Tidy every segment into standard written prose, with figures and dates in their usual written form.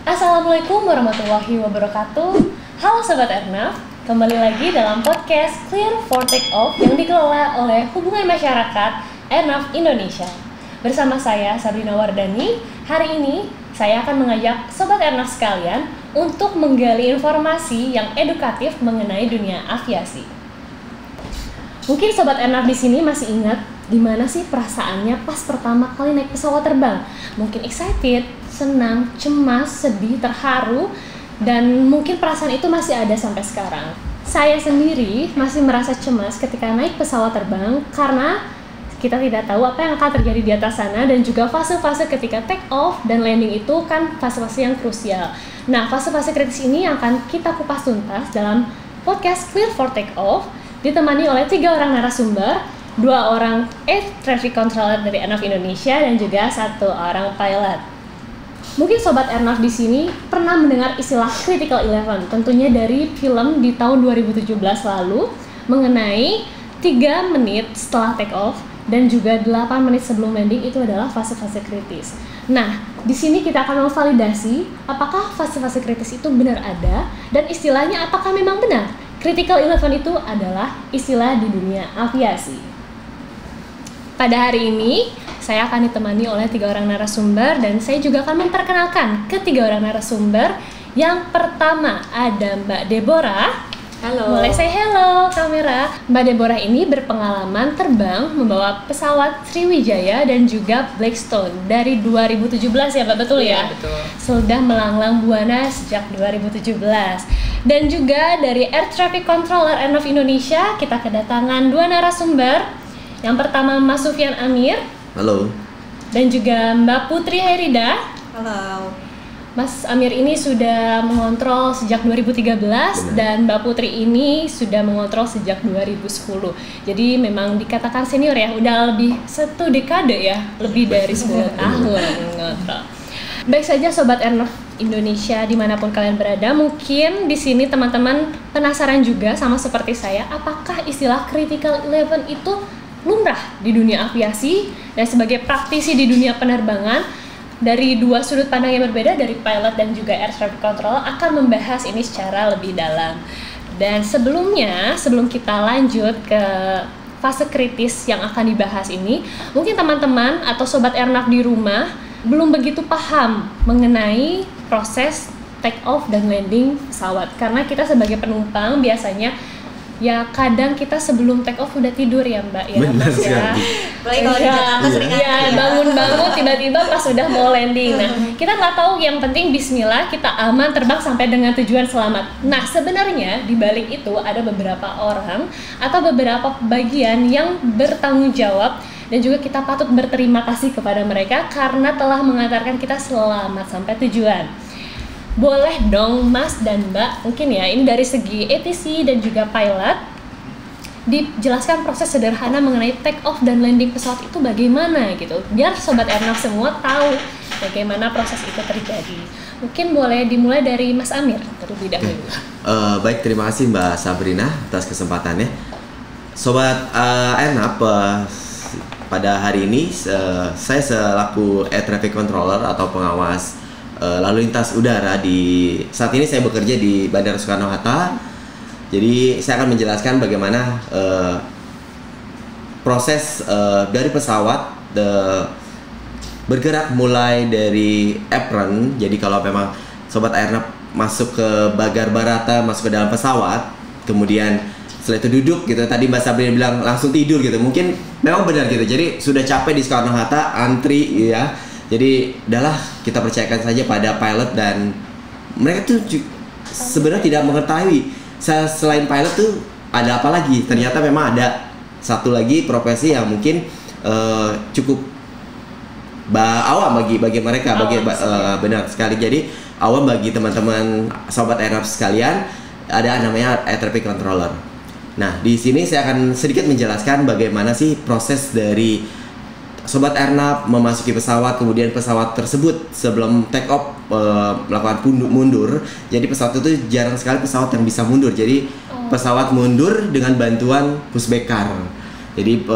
Assalamualaikum warahmatullahi wabarakatuh. Halo Sobat Airnav, kembali lagi dalam podcast Clear for Take Off yang dikelola oleh Hubungan Masyarakat Airnav Indonesia. Bersama saya Sabrina Wardani, hari ini saya akan mengajak Sobat Airnav sekalian untuk menggali informasi yang edukatif mengenai dunia aviasi. Mungkin Sobat Airnav di sini masih ingat gimana sih perasaannya pas pertama kali naik pesawat terbang? Mungkin excited, senang, cemas, sedih, terharu, dan mungkin perasaan itu masih ada sampai sekarang. Saya sendiri masih merasa cemas ketika naik pesawat terbang karena kita tidak tahu apa yang akan terjadi di atas sana, dan juga fase-fase ketika take off dan landing itu kan fase-fase yang krusial. Nah, fase-fase kritis ini yang akan kita kupas tuntas dalam podcast Clear for Take Off, ditemani oleh 3 orang narasumber, 2 orang air traffic controller dari Airnav Indonesia dan juga 1 orang pilot. Mungkin Sobat Airnav di sini pernah mendengar istilah Critical 11, tentunya dari film di tahun 2017 lalu mengenai 3 menit setelah take off dan juga 8 menit sebelum landing itu adalah fase-fase kritis. Nah, di sini kita akan memvalidasi apakah fase-fase kritis itu benar ada dan istilahnya apakah memang benar. Critical 11 itu adalah istilah di dunia aviasi. Pada hari ini, saya akan ditemani oleh 3 orang narasumber dan saya juga akan memperkenalkan ke 3 orang narasumber. Yang pertama ada Mbak Deborah. Halo. Boleh say hello kamera. Mbak Deborah ini berpengalaman terbang membawa pesawat Sriwijaya dan juga Blackstone dari 2017 ya Mbak, betul ya? Iya, betul. Sudah melanglang buana sejak 2017. Dan juga dari Air Traffic Controller Airnav Indonesia kita kedatangan 2 narasumber. Yang pertama Mas Sufyan Amir. Halo. Dan juga Mbak Putri Herida. Halo. Mas Amir ini sudah mengontrol sejak 2013. Benar. Dan Mbak Putri ini sudah mengontrol sejak 2010. Jadi memang dikatakan senior ya, udah lebih 1 dekade ya, lebih dari 10 tahun mengontrol. Baik saja Sobat Airnav Indonesia dimanapun kalian berada, mungkin di sini teman-teman penasaran juga sama seperti saya, apakah istilah Critical 11 itu lumrah di dunia aviasi, dan sebagai praktisi di dunia penerbangan dari 2 sudut pandang yang berbeda, dari pilot dan juga air traffic control, akan membahas ini secara lebih dalam. Dan sebelum kita lanjut ke fase kritis yang akan dibahas ini, mungkin teman-teman atau Sobat Airnav di rumah belum begitu paham mengenai proses take off dan landing pesawat, karena kita sebagai penumpang biasanya ya kadang kita sebelum take off udah tidur ya Mbak ya. Benar Mas, sekali. Apalagi kalau di Jakarta sering ya, bangun-bangun tiba-tiba pas udah mau landing. Nah, kita nggak tahu, yang penting bismillah kita aman terbang sampai dengan tujuan selamat. Nah, sebenarnya di balik itu ada beberapa orang atau beberapa bagian yang bertanggung jawab, dan juga kita patut berterima kasih kepada mereka karena telah mengantarkan kita selamat sampai tujuan. Boleh dong Mas dan Mbak, mungkin ya ini dari segi ATC dan juga pilot, dijelaskan proses sederhana mengenai take off dan landing pesawat itu bagaimana gitu, biar Sobat Airnav semua tahu bagaimana proses itu terjadi. Mungkin boleh dimulai dari Mas Amir terlebih dahulu. Baik, terima kasih Mbak Sabrina atas kesempatannya. Sobat Airnav, pada hari ini saya selaku Air Traffic Controller atau pengawas lalu lintas udara saat ini saya bekerja di Bandara Soekarno-Hatta. Jadi saya akan menjelaskan bagaimana proses dari pesawat bergerak mulai dari apron. Jadi kalau memang Sobat Airnav masuk ke bagar barata, masuk ke dalam pesawat, kemudian setelah itu duduk gitu, tadi Mbak Sabrina bilang langsung tidur gitu, mungkin memang benar gitu. Jadi sudah capek di Soekarno-Hatta, antri ya. Jadi udahlah, kita percayakan saja pada pilot, dan mereka tuh sebenarnya tidak mengetahui selain pilot tuh ada apa lagi. Ternyata memang ada satu lagi profesi yang mungkin cukup awam bagi mereka, benar sekali. Jadi awam bagi teman-teman Sobat Airnav sekalian, ada namanya Air Traffic Controller. Nah, di sini saya akan sedikit menjelaskan bagaimana sih proses dari Sobat Airnav memasuki pesawat, kemudian pesawat tersebut sebelum take off melakukan mundur. Jadi pesawat itu jarang sekali pesawat yang bisa mundur. Jadi pesawat mundur dengan bantuan pushback car. Jadi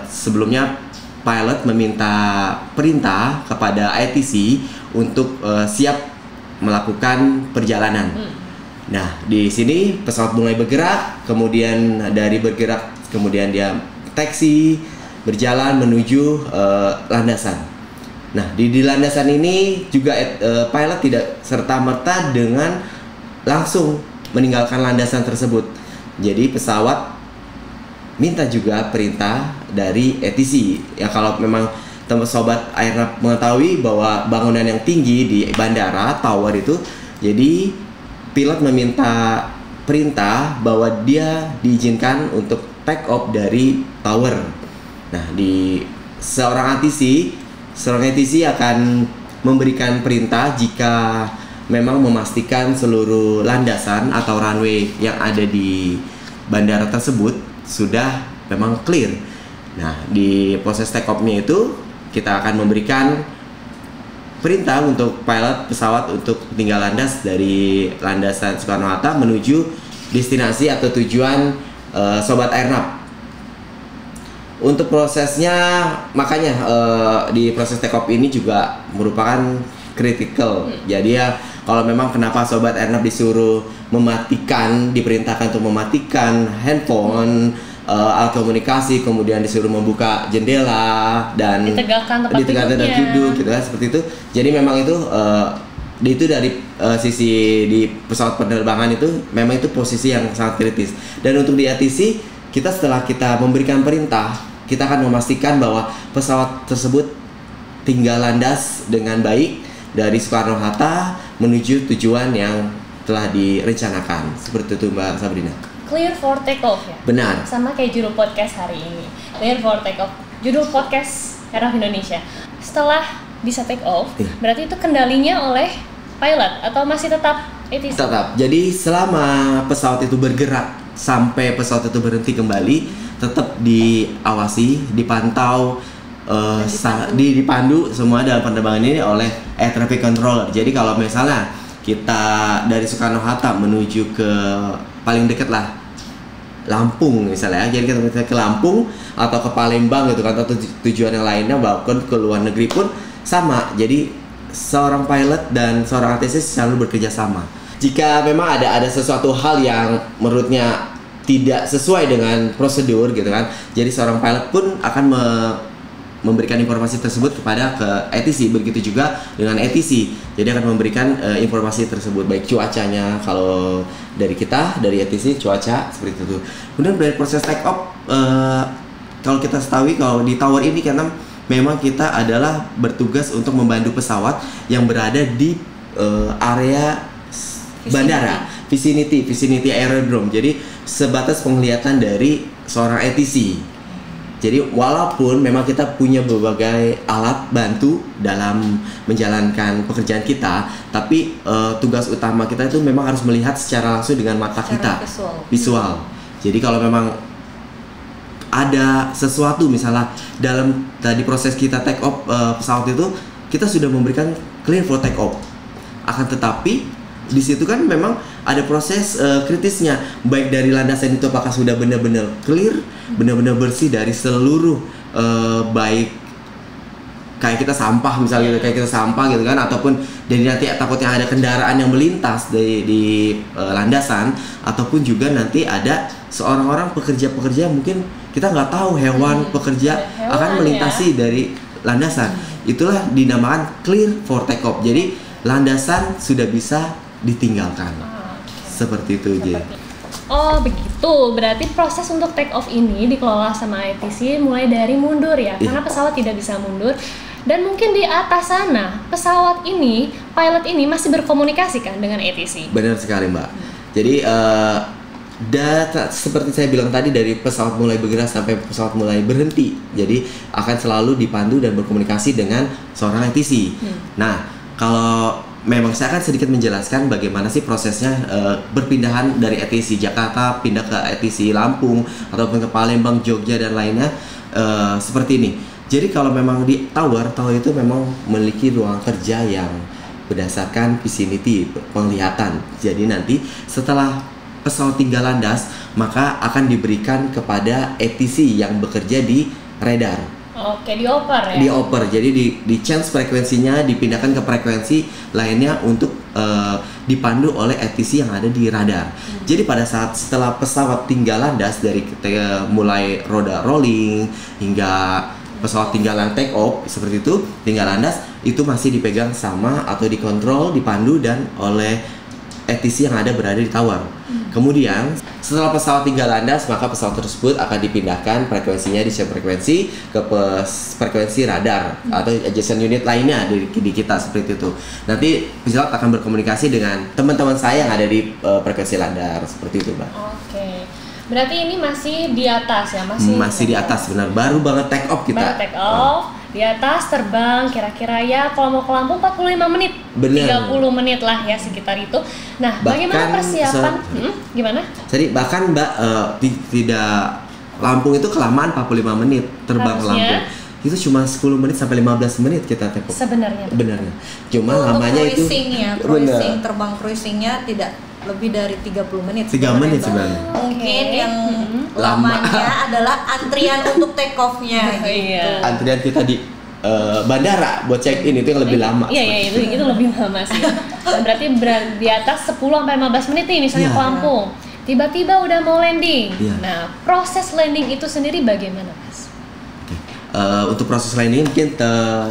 sebelumnya pilot meminta perintah kepada ATC untuk siap melakukan perjalanan. Nah, di sini pesawat mulai bergerak, kemudian dari bergerak, kemudian dia taksi, berjalan menuju landasan. Nah, di landasan ini juga pilot tidak serta-merta dengan langsung meninggalkan landasan tersebut. Jadi pesawat minta juga perintah dari ATC. Ya, kalau memang sobat airnav mengetahui bahwa bangunan yang tinggi di bandara, tower itu, jadi pilot meminta perintah bahwa dia diizinkan untuk take off dari tower. Nah, di seorang ATC akan memberikan perintah jika memang memastikan seluruh landasan atau runway yang ada di bandara tersebut sudah memang clear. Nah, di proses take off-nya itu kita akan memberikan perintah untuk pilot pesawat untuk tinggal landas dari landasan Soekarno-Hatta menuju destinasi atau tujuan sobat airnav. Untuk prosesnya, makanya di proses take off ini juga merupakan critical. Jadi ya, kalau memang kenapa sobat airnav disuruh mematikan, diperintahkan untuk mematikan handphone, alat komunikasi, kemudian disuruh membuka jendela dan ditegakkan tempat duduk gitu kan, seperti itu. Jadi memang itu dari sisi di pesawat penerbangan itu memang itu posisi yang sangat kritis. Dan untuk di ATC, kita setelah kita memberikan perintah, kita akan memastikan bahwa pesawat tersebut tinggal landas dengan baik dari Soekarno-Hatta menuju tujuan yang telah direncanakan. Seperti itu Mbak Sabrina. Clear for take off ya? Benar. Sama kayak judul podcast hari ini, Clear for take off. Judul podcast Airnav Indonesia. Setelah bisa take off, berarti itu kendalinya oleh pilot atau masih tetap ATC? Tetap. Jadi selama pesawat itu bergerak sampai pesawat itu berhenti kembali, tetap diawasi, dipantau, dipandu semua dalam penerbangan ini oleh air traffic controller. Jadi kalau misalnya kita dari Soekarno-Hatta menuju ke paling dekat lah Lampung misalnya, jadi kita ke Lampung atau ke Palembang gitu kan, atau tujuan yang lainnya, bahkan ke luar negeri pun sama. Jadi seorang pilot dan seorang ATC selalu bekerja sama. Jika memang ada sesuatu hal yang menurutnya tidak sesuai dengan prosedur gitu kan, jadi seorang pilot pun akan memberikan informasi tersebut kepada ke ATC. Begitu juga dengan ATC, jadi akan memberikan informasi tersebut, baik cuacanya kalau dari kita, dari ATC cuaca seperti itu. Kemudian dari proses take off, kalau kita ketahui kalau di tower ini karena memang kita adalah bertugas untuk membantu pesawat yang berada di area bandara, vicinity aerodrome. Jadi sebatas penglihatan dari seorang ATC. Jadi walaupun memang kita punya berbagai alat bantu dalam menjalankan pekerjaan kita, tapi tugas utama kita itu memang harus melihat secara langsung dengan mata kita, visual. Jadi kalau memang ada sesuatu misalnya dalam tadi proses kita take off pesawat itu, kita sudah memberikan clear for take off. Akan tetapi di situ kan memang ada proses kritisnya, baik dari landasan itu apakah sudah benar-benar clear, benar-benar bersih dari seluruh baik kayak kita sampah misalnya, kayak kita sampah gitu kan, ataupun dari nanti takutnya ada kendaraan yang melintas di landasan, ataupun juga nanti ada seorang orang pekerja mungkin kita nggak tahu hewan pekerja akan melintasi dari landasan. Itulah dinamakan clear for take off. Jadi landasan sudah bisa ditinggalkan. Seperti itu aja. Oh begitu, berarti proses untuk take off ini dikelola sama ATC mulai dari mundur ya, karena pesawat tidak bisa mundur. Dan mungkin di atas sana pesawat ini, pilot ini masih berkomunikasi kan dengan ATC. Benar sekali Mbak. Jadi data seperti saya bilang tadi, dari pesawat mulai bergerak sampai pesawat mulai berhenti, jadi akan selalu dipandu dan berkomunikasi dengan seorang ATC. Nah, kalau memang saya akan sedikit menjelaskan bagaimana sih prosesnya berpindahan dari ATC Jakarta pindah ke ATC Lampung ataupun ke Palembang, Jogja dan lainnya, seperti ini. Jadi kalau memang di tower itu memang memiliki ruang kerja yang berdasarkan vicinity, penglihatan. Jadi nanti setelah pesawat tinggal landas, maka akan diberikan kepada ATC yang bekerja di radar. Oke, dioper ya? Dioper, jadi di change frekuensinya, dipindahkan ke frekuensi lainnya untuk dipandu oleh ATC yang ada di radar. Jadi pada saat setelah pesawat tinggal landas dari mulai roda rolling hingga pesawat tinggalan take off seperti itu, tinggal landas, itu masih dipegang sama atau dikontrol, dipandu dan oleh ATC yang ada berada di tower. Kemudian setelah pesawat tinggal landas, maka pesawat tersebut akan dipindahkan frekuensinya di frekuensi ke frekuensi radar atau adjacent unit lainnya di kita seperti itu. Nanti pesawat akan berkomunikasi dengan teman-teman saya yang ada di frekuensi radar seperti itu, Mbak. Oke. Berarti ini masih di atas ya? Masih di atas, benar. Baru banget take off kita. Baru take off. Di atas terbang kira-kira ya kalau mau ke Lampung 45 menit. Bener. 30 menit lah ya sekitar itu. Nah, bagaimana persiapan? Gimana? Jadi bahkan Mbak tidak Lampung itu kelamaan 45 menit terbang ke Harusnya? Lampung. Itu cuma 10 menit sampai 15 menit kita take off. Sebenarnya. Benar. Cuma Untuk lamanya itu cruising, terbang cruisingnya tidak lebih dari 30 menit. 3 menit sebenarnya. Mungkin Oke. yang Lama. lamanya adalah antrian untuk take off-nya gitu. Iya. Antrian kita di bandara buat check in itu yang lebih lama. Iya, itu lebih lama sih. Dan berarti di atas 10 sampai 15 menit nih misalnya Iya. ke Lampung. Tiba-tiba udah mau landing. Iya. Nah, proses landing itu sendiri bagaimana, Mas? Untuk proses lainnya mungkin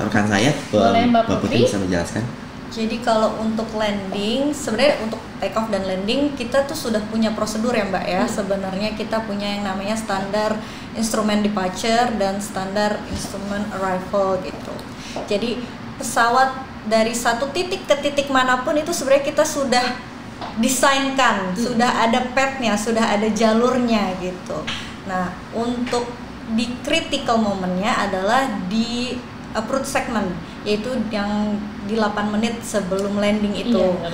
rekan saya Boleh, Mbak Mbak Putri bisa menjelaskan. Jadi kalau untuk landing, sebenarnya untuk take off dan landing kita tuh sudah punya prosedur ya Mbak ya. Sebenarnya kita punya yang namanya standar instrument departure dan standar instrument arrival gitu. Jadi pesawat dari satu titik ke titik manapun itu sebenarnya kita sudah desainkan, sudah ada path-nya, sudah ada jalurnya gitu. Nah, untuk di critical momennya adalah di approach segment, yaitu yang di 8 menit sebelum landing itu. Iya,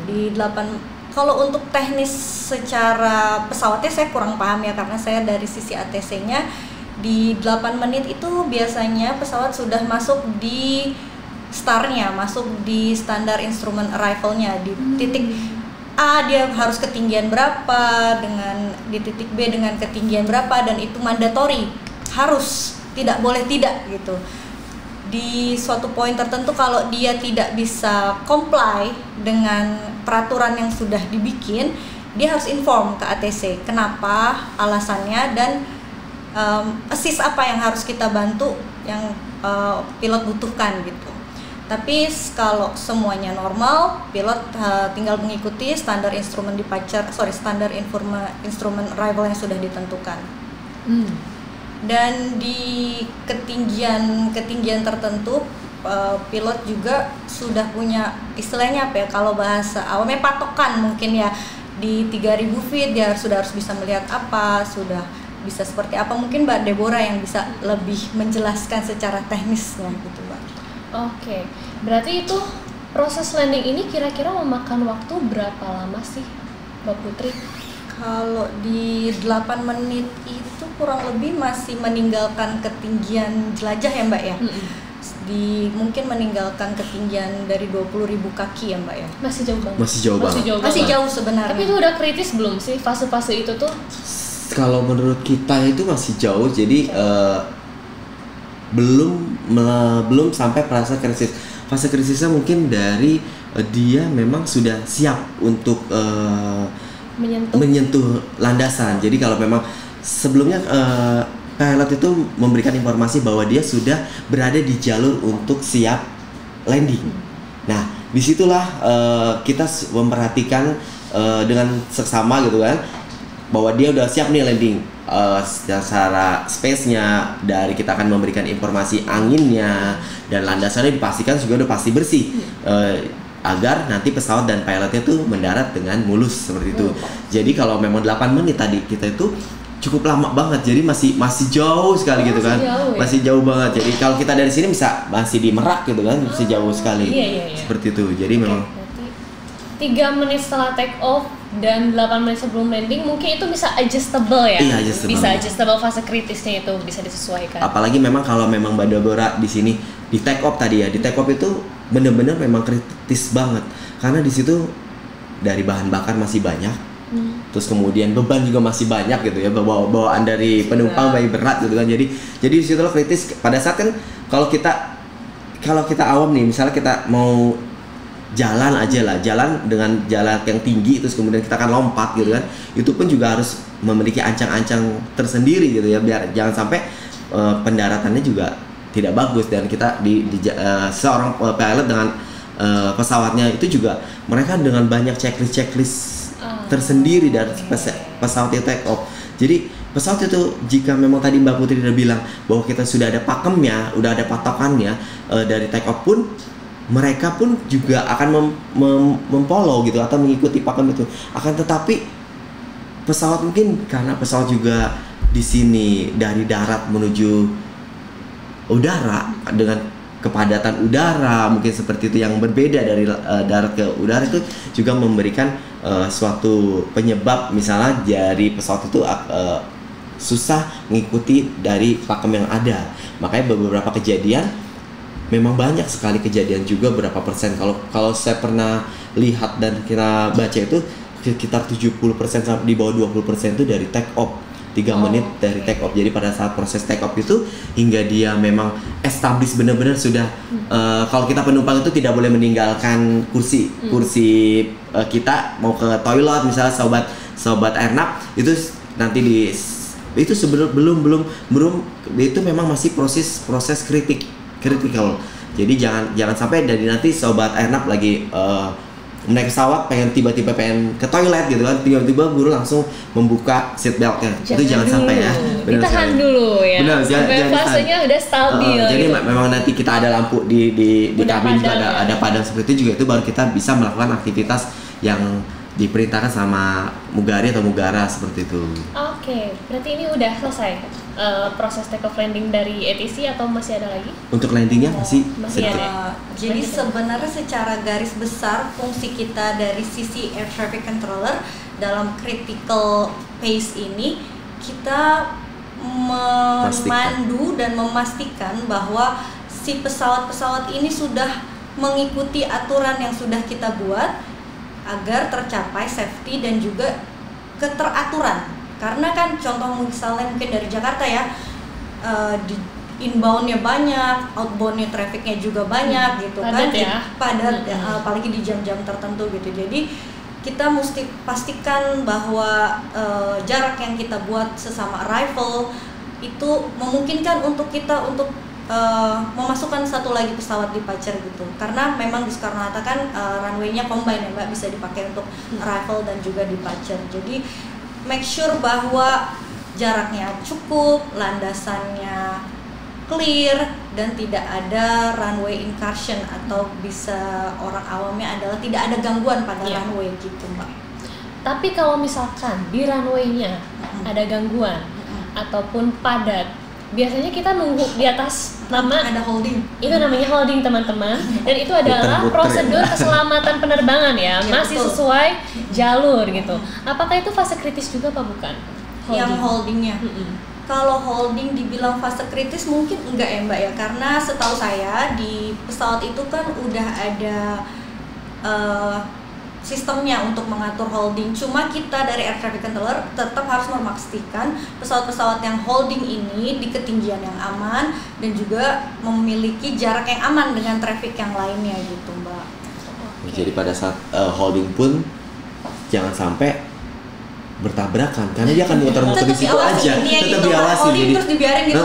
Di 8, kalau untuk teknis secara pesawatnya saya kurang paham ya, karena saya dari sisi ATC-nya di 8 menit itu biasanya pesawat sudah masuk di STAR-nya, masuk di standar instrument arrival-nya di titik A dia harus ketinggian berapa, dengan di titik B dengan ketinggian berapa, dan itu mandatory, harus, tidak boleh tidak gitu. Di suatu poin tertentu kalau dia tidak bisa comply dengan peraturan yang sudah dibikin, dia harus inform ke ATC kenapa, alasannya, dan assist apa yang harus kita bantu yang pilot butuhkan gitu. Tapi kalau semuanya normal, pilot tinggal mengikuti standar instrument departure, standar instrument arrival yang sudah ditentukan. Dan di ketinggian tertentu, pilot juga sudah punya istilahnya apa ya, kalau bahasa awamnya patokan mungkin ya, di 3000 feet dia sudah harus bisa melihat apa, sudah bisa seperti apa. Mungkin Mbak Deborah yang bisa lebih menjelaskan secara teknisnya gitu Mbak. Oke, berarti itu proses landing ini kira-kira memakan waktu berapa lama sih, Mbak Putri? Kalau di 8 menit itu kurang lebih masih meninggalkan ketinggian jelajah ya Mbak ya. Mungkin meninggalkan ketinggian dari 20.000 kaki ya Mbak ya. Masih jauh banget. Masih jauh banget. Sebenarnya. Tapi itu udah kritis belum sih fase-fase itu tuh? Kalau menurut kita itu masih jauh, jadi belum sampai fase krisis. Fase krisisnya mungkin dari dia memang sudah siap untuk menyentuh landasan. Jadi kalau memang sebelumnya pilot itu memberikan informasi bahwa dia sudah berada di jalur untuk siap landing. Nah, disitulah kita memperhatikan dengan seksama gitu kan, bahwa dia udah siap nih landing. Secara space-nya, dari kita akan memberikan informasi anginnya dan landasannya dipastikan juga udah pasti bersih, agar nanti pesawat dan pilotnya tuh mendarat dengan mulus seperti itu. Jadi kalau memang 8 menit tadi kita itu cukup lama banget, jadi masih jauh sekali gitu kan. Masih jauh banget. Jadi kalau kita dari sini masih di Merak gitu kan, masih jauh sekali. Iya. Seperti itu. Jadi memang 3 menit setelah take off dan 8 menit sebelum landing mungkin itu bisa adjustable ya. Iya, adjustable. Bisa adjustable fase kritisnya itu bisa disesuaikan. Apalagi memang kalau memang Mbak Deborah di sini di take off tadi ya, di take off itu benar-benar memang kritis banget, karena di situ dari bahan bakar masih banyak, Terus kemudian beban juga masih banyak gitu ya, bawaan dari penumpang masih berat gitu kan. Jadi di situ loh kritis pada saat kan kalau kita awam nih, misalnya kita mau jalan aja lah, jalan dengan jalan yang tinggi terus kemudian kita akan lompat gitu kan, itu pun juga harus memiliki ancang-ancang tersendiri gitu ya, biar jangan sampai pendaratannya juga tidak bagus. Dan kita seorang pilot dengan pesawatnya itu juga mereka dengan banyak checklist tersendiri dari pesawat itu take off. Jadi pesawat itu jika memang tadi Mbak Putri udah bilang bahwa kita sudah ada pakemnya, udah ada patokannya dari take off pun, mereka pun juga akan memfollow gitu atau mengikuti pakem itu. Akan tetapi pesawat mungkin karena pesawat juga di sini dari darat menuju udara dengan kepadatan udara mungkin seperti itu yang berbeda dari darat ke udara, itu juga memberikan suatu penyebab misalnya dari pesawat itu susah mengikuti dari pakem yang ada. Makanya beberapa kejadian memang banyak sekali kejadian juga berapa persen, kalau saya pernah lihat dan kita baca itu sekitar 70% sampai di bawah 20% itu dari take off. 3 menit dari take off. Jadi pada saat proses take off itu hingga dia memang establish benar-benar sudah kalau kita penumpang itu tidak boleh meninggalkan kursi kita mau ke toilet misalnya sobat airnav itu nanti itu belum itu memang masih proses kritikal. Jadi jangan sampai dari nanti sobat airnav lagi naik pesawat tiba-tiba pengen ke toilet gitu kan, tiba-tiba guru langsung membuka seat beltnya. Itu jangan sampai ya. Ditahan dulu ya. Benar, sampai fasenya udah stabil. Jadi gitu. memang nanti kita ada lampu di kabin juga ada padang seperti itu juga, itu baru kita bisa melakukan aktivitas yang diperintahkan sama mugari atau mugara seperti itu. Oke, berarti ini udah selesai proses take off landing dari ATC atau masih ada lagi? Untuk landingnya masih ada. Jadi sebenarnya secara garis besar fungsi kita dari sisi air traffic controller dalam critical phase ini, kita memandu dan memastikan bahwa si pesawat-pesawat ini sudah mengikuti aturan yang sudah kita buat agar tercapai safety dan juga keteraturan. Karena kan contoh misalnya mungkin dari Jakarta ya, di inbound-nya banyak, outbound-nya traffic-nya juga banyak gitu padat kan. Ya. Padat apalagi di jam-jam tertentu gitu. Jadi kita mesti pastikan bahwa jarak yang kita buat sesama arrival itu memungkinkan untuk kita untuk memasukkan satu lagi pesawat departure gitu. Karena memang di Soekarno-Hatta kan runway-nya combine ya Mbak, bisa dipakai untuk arrival dan juga departure. Jadi make sure bahwa jaraknya cukup, landasannya clear, dan tidak ada runway incursion atau bisa orang awamnya adalah tidak ada gangguan pada runway gitu Mbak. Tapi kalau misalkan di runway-nya ada gangguan ataupun padat, biasanya kita nunggu di atas ada holding. Itu namanya holding teman-teman, dan itu adalah prosedur keselamatan penerbangan ya, masih betul. Sesuai jalur gitu. Apakah itu fase kritis juga Pak bukan? Yang holdingnya. Kalau holding dibilang fase kritis mungkin enggak ya Mbak ya, karena setahu saya di pesawat itu kan udah ada sistemnya untuk mengatur holding. Cuma kita dari air traffic controller tetap harus memastikan pesawat-pesawat yang holding ini di ketinggian yang aman dan juga memiliki jarak yang aman dengan traffic yang lainnya gitu Mbak. Jadi pada saat holding pun jangan sampai bertabrakan karena dia akan muter-muter di situ aja, tetap diawasi. Jadi terus dibiarin gitu.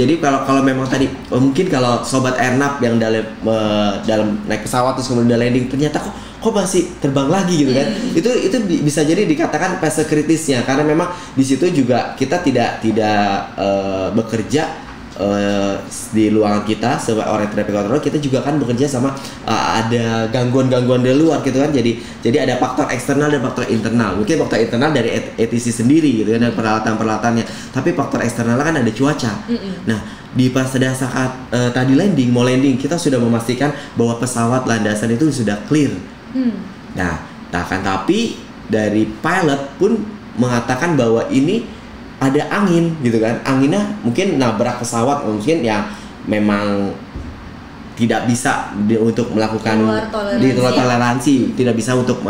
Jadi kalau memang tadi mungkin kalau sobat airnav yang dalam naik pesawat terus kemudian landing ternyata kok masih terbang lagi gitu kan, itu bisa jadi dikatakan fase kritisnya, karena memang di situ juga kita tidak bekerja di ruangan kita sebagai orang traffic controller, kita juga kan bekerja sama ada gangguan-gangguan dari luar gitu kan. Jadi ada faktor eksternal dan faktor internal. Mungkin faktor internal dari ATC sendiri gitu kan, dan peralatan-peralatannya. Tapi faktor eksternal kan ada cuaca. Nah, pada saat tadi mau landing, kita sudah memastikan bahwa pesawat landasan itu sudah clear. Nah, akan tapi dari pilot pun mengatakan bahwa ini ada angin gitu kan, anginnya mungkin nabrak pesawat, mungkin ya memang tidak bisa untuk melakukan di luar toleransi, tidak bisa untuk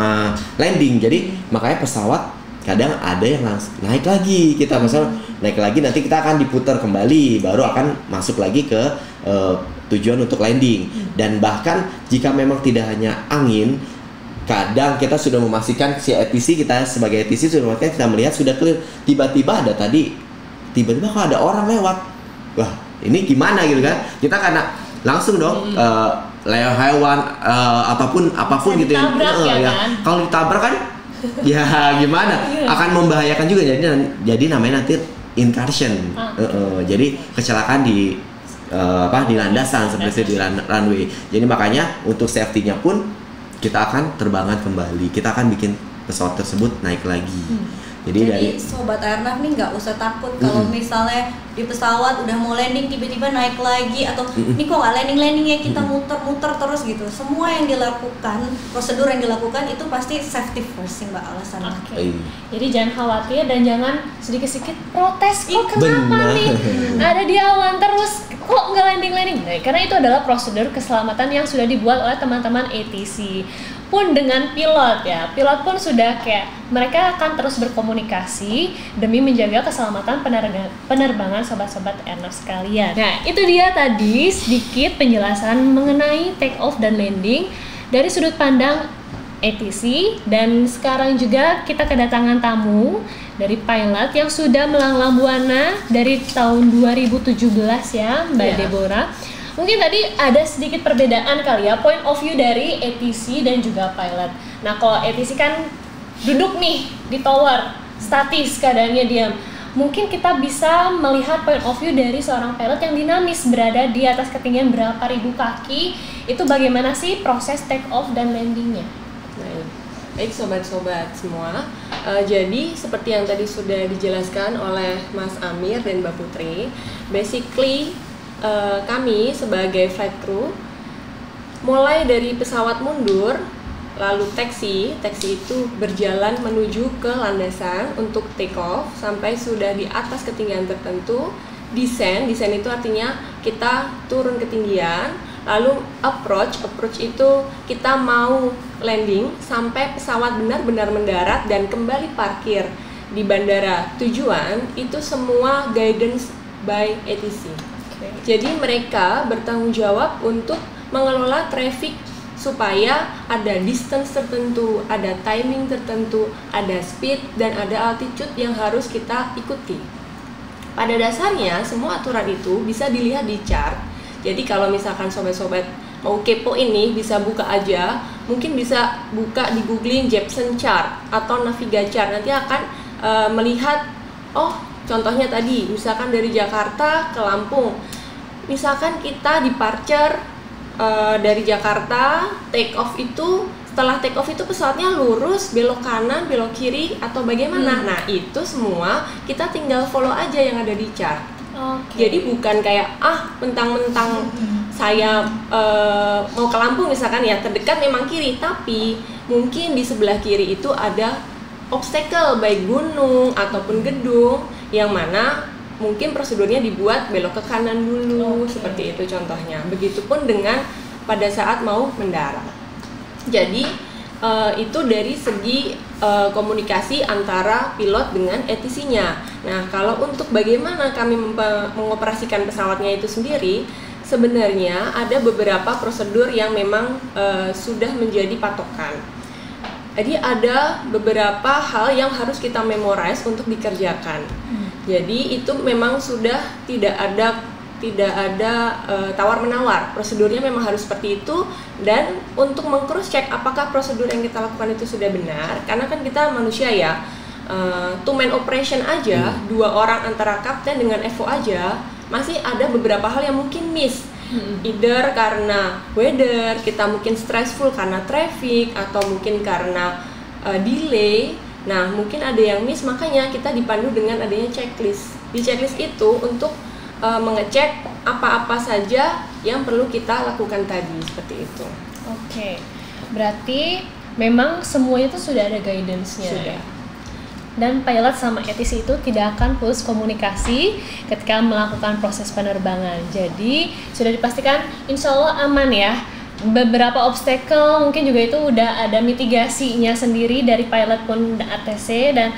landing. Jadi makanya pesawat kadang ada yang naik lagi, kita misalnya naik lagi, nanti kita akan diputar kembali, baru akan masuk lagi ke tujuan untuk landing. Dan bahkan jika memang tidak hanya angin, kadang kita sudah memastikan si ATC, kita sebagai ATC sudah memastikan, kita melihat sudah clear, tiba-tiba ada tadi, tiba-tiba kok ada orang lewat, wah ini gimana gitu kan, kita karena langsung dong lewat hewan ataupun apapun gitu ya, kan? Kalau ditabrak kan ya gimana, akan membahayakan juga, jadi namanya nanti incursion, jadi kecelakaan di di landasan seperti di runway. Jadi makanya untuk safety-nya pun kita akan terbangan kembali, kita akan bikin pesawat tersebut naik lagi. Jadi Sobat Airnav nih nggak usah takut kalau misalnya di pesawat udah mau landing tiba-tiba naik lagi, atau ini kok nggak landing ya, kita muter-muter terus gitu. Semua yang dilakukan, prosedur yang dilakukan itu pasti safety first sih Mbak alasannya. Jadi jangan khawatir dan jangan sedikit-sedikit protes, kok kenapa nih ada di awan terus kok nggak landing. Nah, karena itu adalah prosedur keselamatan yang sudah dibuat oleh teman-teman ATC. Pun dengan pilot ya, pilot pun sudah kayak mereka akan terus berkomunikasi demi menjaga keselamatan penerbangan sobat-sobat Airnav sekalian. Nah itu dia tadi sedikit penjelasan mengenai take off dan landing dari sudut pandang ATC. Dan sekarang juga kita kedatangan tamu dari pilot yang sudah melanglang buana dari tahun 2017 ya Mbak Deborah. Mungkin tadi ada sedikit perbedaan kali ya, point of view dari ATC dan juga pilot. Nah kalau ATC kan duduk nih di tower, statis keadaannya diam. Mungkin kita bisa melihat point of view dari seorang pilot yang dinamis, berada di atas ketinggian berapa ribu kaki. Itu bagaimana sih proses take off dan landingnya? Baik sobat-sobat semua, jadi seperti yang tadi sudah dijelaskan oleh Mas Amir dan Mbak Putri, basically kami sebagai flight crew mulai dari pesawat mundur, lalu taxi itu berjalan menuju ke landasan untuk take off sampai sudah di atas ketinggian tertentu, descent itu artinya kita turun ketinggian, lalu approach itu kita mau landing sampai pesawat benar-benar mendarat dan kembali parkir di bandara tujuan. Itu semua guidance by ATC. Jadi mereka bertanggung jawab untuk mengelola traffic supaya ada distance tertentu, ada timing tertentu, ada speed dan ada altitude yang harus kita ikuti. Pada dasarnya semua aturan itu bisa dilihat di chart. Jadi kalau misalkan sobat-sobat mau kepo ini bisa buka aja, mungkin bisa buka di googling Jeppesen chart atau Naviga chart, nanti akan melihat, oh contohnya tadi misalkan dari Jakarta ke Lampung, misalkan kita departure dari Jakarta, take off itu, setelah take off itu pesawatnya lurus, belok kanan, belok kiri atau bagaimana. Nah itu semua kita tinggal follow aja yang ada di chart. Jadi bukan kayak mentang-mentang saya mau ke Lampung misalkan ya, terdekat memang kiri, tapi mungkin di sebelah kiri itu ada obstacle baik gunung ataupun gedung yang mana mungkin prosedurnya dibuat belok ke kanan dulu, seperti itu contohnya. Begitupun dengan pada saat mau mendarat. Jadi itu dari segi komunikasi antara pilot dengan ATC-nya. Nah, kalau untuk bagaimana kami mengoperasikan pesawatnya itu sendiri, sebenarnya ada beberapa prosedur yang memang sudah menjadi patokan. Jadi ada beberapa hal yang harus kita memorize untuk dikerjakan. Jadi itu memang sudah tidak ada tawar menawar, prosedurnya memang harus seperti itu. Dan untuk meng-cross check apakah prosedur yang kita lakukan itu sudah benar, karena kan kita manusia ya, two man operation aja, 2 orang antara kapten dengan FO aja masih ada beberapa hal yang mungkin miss. Either karena weather, kita mungkin stressful karena traffic, atau mungkin karena delay. Nah mungkin ada yang miss, makanya kita dipandu dengan adanya checklist. Di checklist itu untuk mengecek apa-apa saja yang perlu kita lakukan tadi, seperti itu. Oke, berarti memang semuanya itu sudah ada guidance-nya. Sudah. dan pilot sama ATC itu tidak akan putus komunikasi ketika melakukan proses penerbangan. Jadi sudah dipastikan insya Allah aman ya. Beberapa obstacle mungkin juga itu udah ada mitigasinya sendiri dari pilot pun ATC, dan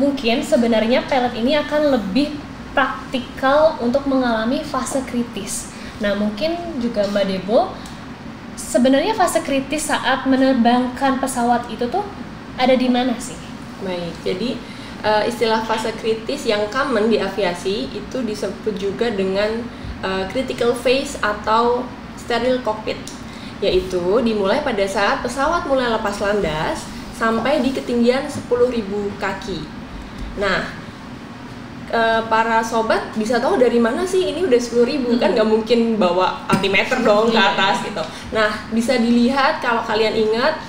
mungkin sebenarnya pilot ini akan lebih praktikal untuk mengalami fase kritis. Nah mungkin juga Mbak Debo, sebenarnya fase kritis saat menerbangkan pesawat itu tuh ada di mana sih? Baik, jadi istilah fase kritis yang common di aviasi itu disebut juga dengan critical phase atau steril cockpit, yaitu dimulai pada saat pesawat mulai lepas landas sampai di ketinggian 10.000 kaki. Nah, para sobat bisa tahu dari mana sih ini udah 10.000, kan nggak mungkin bawa altimeter dong ke atas gitu. Nah, bisa dilihat kalau kalian ingat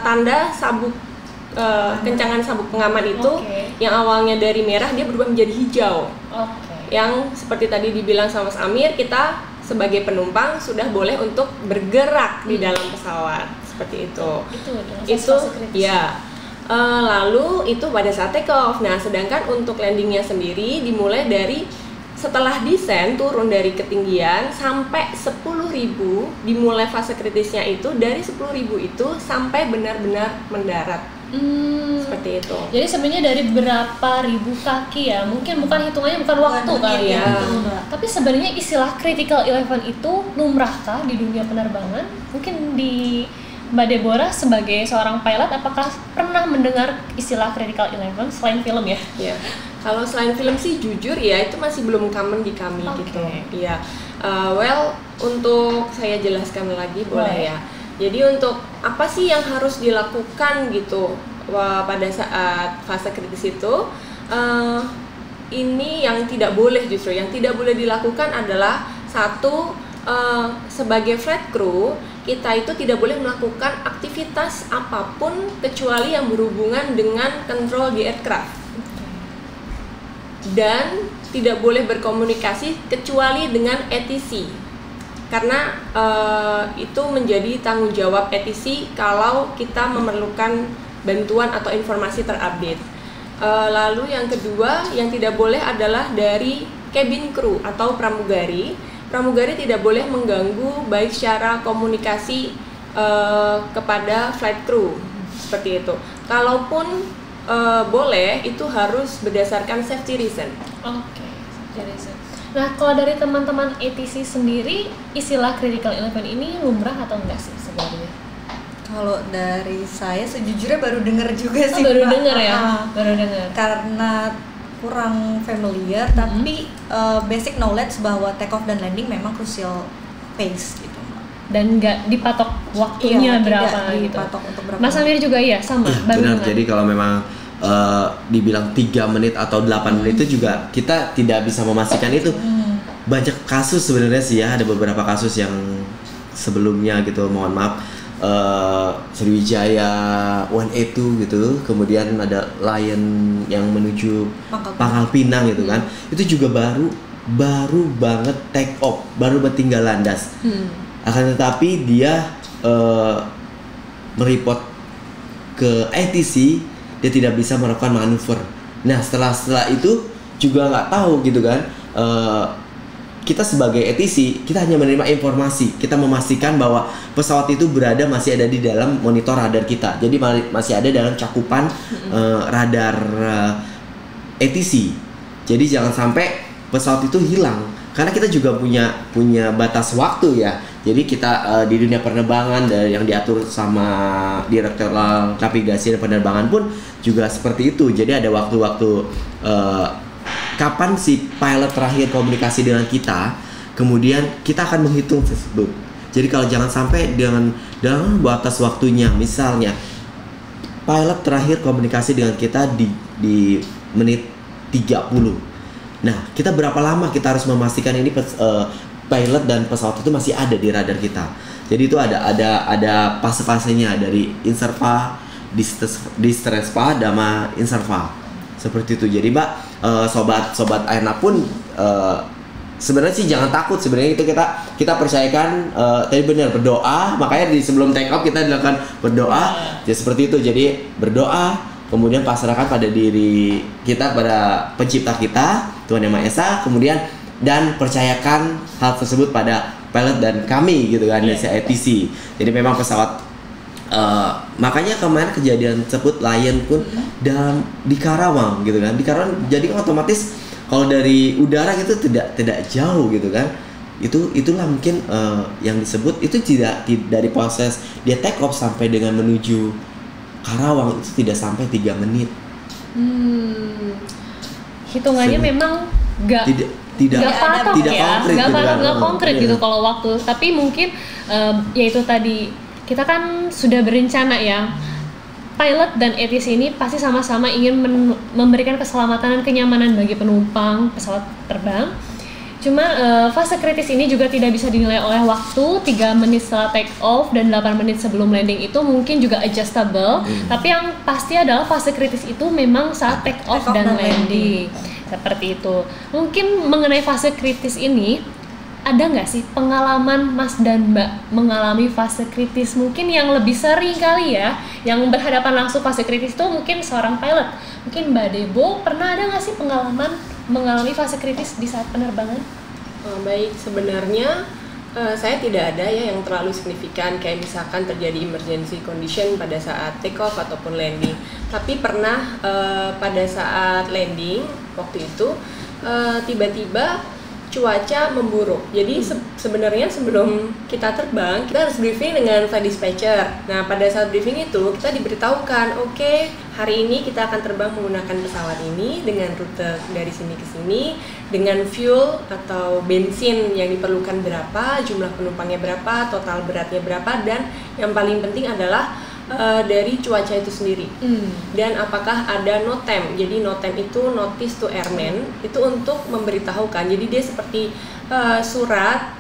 tanda sabuk kencangan sabuk pengaman itu yang awalnya dari merah dia berubah menjadi hijau. Yang seperti tadi dibilang sama Mas Amir, kita sebagai penumpang sudah boleh untuk bergerak di dalam pesawat seperti itu. Itu ya. Lalu itu pada saat take off. Nah, sedangkan untuk landingnya sendiri dimulai dari setelah desain turun dari ketinggian sampai 10.000, dimulai fase kritisnya itu dari 10.000 itu sampai benar-benar mendarat. Seperti itu. Jadi sebenarnya dari berapa ribu kaki ya, mungkin bukan hitungannya bukan waktu kali ya. Tapi sebenarnya istilah critical eleven itu lumrahkah di dunia penerbangan? Mungkin di Mbak Deborah sebagai seorang pilot, apakah pernah mendengar istilah critical eleven selain film ya? Iya. Kalau selain film sih jujur ya itu masih belum common di kami gitu. Iya. Well, untuk saya jelaskan lagi boleh ya. Jadi untuk apa sih yang harus dilakukan gitu pada saat fase kritis itu, ini yang tidak boleh, justru yang tidak boleh dilakukan adalah satu, sebagai flight crew kita itu tidak boleh melakukan aktivitas apapun kecuali yang berhubungan dengan control di aircraft, dan tidak boleh berkomunikasi kecuali dengan ATC. Karena itu menjadi tanggung jawab ATC kalau kita memerlukan bantuan atau informasi terupdate. Lalu yang kedua yang tidak boleh adalah dari cabin crew atau pramugari. Pramugari tidak boleh mengganggu baik secara komunikasi kepada flight crew seperti itu. Kalaupun boleh, itu harus berdasarkan safety reason. Safety reason. Nah, kalau dari teman-teman ATC sendiri, istilah critical eleven ini lumrah atau enggak sih sebenarnya? Kalau dari saya sejujurnya baru dengar juga sih. Baru dengar ya? Baru dengar. Karena kurang familiar, tapi basic knowledge bahwa take off dan landing memang crucial phase gitu. Dan nggak dipatok waktunya berapa gitu. Untuk berapa. Mas Amir juga iya sama. Baru Benar. dengar. Jadi kalau memang dibilang 3 menit atau 8 menit itu juga kita tidak bisa memastikan itu. Banyak kasus sebenarnya sih ya, ada beberapa kasus yang sebelumnya gitu, mohon maaf, Sriwijaya 182 gitu, kemudian ada Lion yang menuju Pangkal Pinang gitu kan, itu juga baru banget take off, baru tinggal landas. Akan tetapi dia mereport ke ATC, dia tidak bisa melakukan manuver. Nah setelah itu juga nggak tahu gitu kan, kita sebagai ATC kita hanya menerima informasi, kita memastikan bahwa pesawat itu masih ada di dalam monitor radar kita, jadi masih ada dalam cakupan radar ATC. Jadi jangan sampai pesawat itu hilang, karena kita juga punya batas waktu ya. Jadi kita di dunia penerbangan yang diatur sama Direktorat Navigasi dan Penerbangan pun juga seperti itu. Jadi ada waktu-waktu kapan si pilot terakhir komunikasi dengan kita, kemudian kita akan menghitung tersebut. Jadi kalau jangan sampai dalam batas waktunya, misalnya pilot terakhir komunikasi dengan kita di menit 30. Nah, kita berapa lama kita harus memastikan ini pilot dan pesawat itu masih ada di radar kita. Jadi itu ada fase-fasenya dari inserva, distrespa, sama inserva. Seperti itu. Jadi Mbak, sobat Airnav pun sebenarnya sih jangan takut. Sebenarnya itu kita percayakan tadi benar berdoa. Makanya di sebelum take off kita dilakukan berdoa. Ya seperti itu. Jadi berdoa, kemudian pasrahkan pada diri kita, pada pencipta kita, Tuhan Yang Maha Esa, kemudian dan percayakan hal tersebut pada pilot dan kami gitu kan, si ATC. Jadi memang pesawat makanya kemarin kejadian tersebut Lion pun di Karawang gitu kan, di Karawang, jadi otomatis kalau dari udara gitu tidak jauh gitu kan. Itulah mungkin yang disebut itu tidak dari proses dia take off sampai dengan menuju Karawang itu tidak sampai 3 menit. Hitungannya memang tidak patok ya, nggak konkret gitu kalau waktu. Tapi mungkin yaitu tadi kita kan sudah berencana ya, pilot dan ATC ini pasti sama-sama ingin memberikan keselamatan dan kenyamanan bagi penumpang pesawat terbang. Cuma fase kritis ini juga tidak bisa dinilai oleh waktu 3 menit setelah take off dan 8 menit sebelum landing itu mungkin juga adjustable. Tapi yang pasti adalah fase kritis itu memang saat take off dan landing. Seperti itu. Mungkin mengenai fase kritis ini, ada nggak sih pengalaman Mas dan Mbak mengalami fase kritis mungkin yang lebih sering kali ya, yang berhadapan langsung fase kritis itu mungkin seorang pilot. Mungkin Mbak Debo pernah ada nggak sih pengalaman mengalami fase kritis di saat penerbangan? Baik, sebenarnya saya tidak ada ya yang terlalu signifikan kayak misalkan terjadi emergency condition pada saat take off ataupun landing. Tapi pernah pada saat landing waktu itu tiba-tiba cuaca memburuk. Jadi sebenarnya sebelum kita terbang, kita harus briefing dengan flight dispatcher. Nah, pada saat briefing itu kita diberitahukan, oke, hari ini kita akan terbang menggunakan pesawat ini dengan rute dari sini ke sini, dengan fuel atau bensin yang diperlukan berapa, jumlah penumpangnya berapa, total beratnya berapa, dan yang paling penting adalah dari cuaca itu sendiri. Dan apakah ada NOTAM. Jadi NOTAM itu Notice to Airmen, itu untuk memberitahukan. Jadi dia seperti surat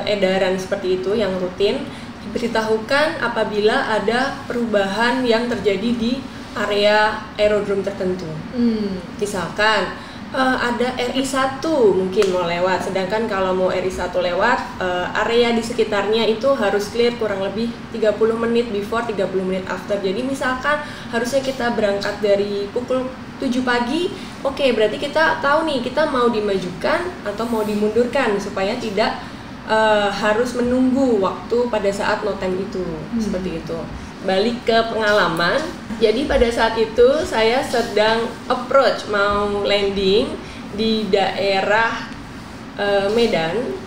edaran seperti itu yang rutin diberitahukan apabila ada perubahan yang terjadi di area aerodrom tertentu. Misalkan ada RI1 mungkin mau lewat, sedangkan kalau mau RI1 lewat, area di sekitarnya itu harus clear kurang lebih 30 menit before, 30 menit after. Jadi misalkan harusnya kita berangkat dari pukul 7 pagi, oke, berarti kita tahu nih kita mau dimajukan atau mau dimundurkan supaya tidak harus menunggu waktu pada saat NOTAM itu. Seperti itu. Balik ke pengalaman, jadi pada saat itu saya sedang approach mau landing di daerah Medan.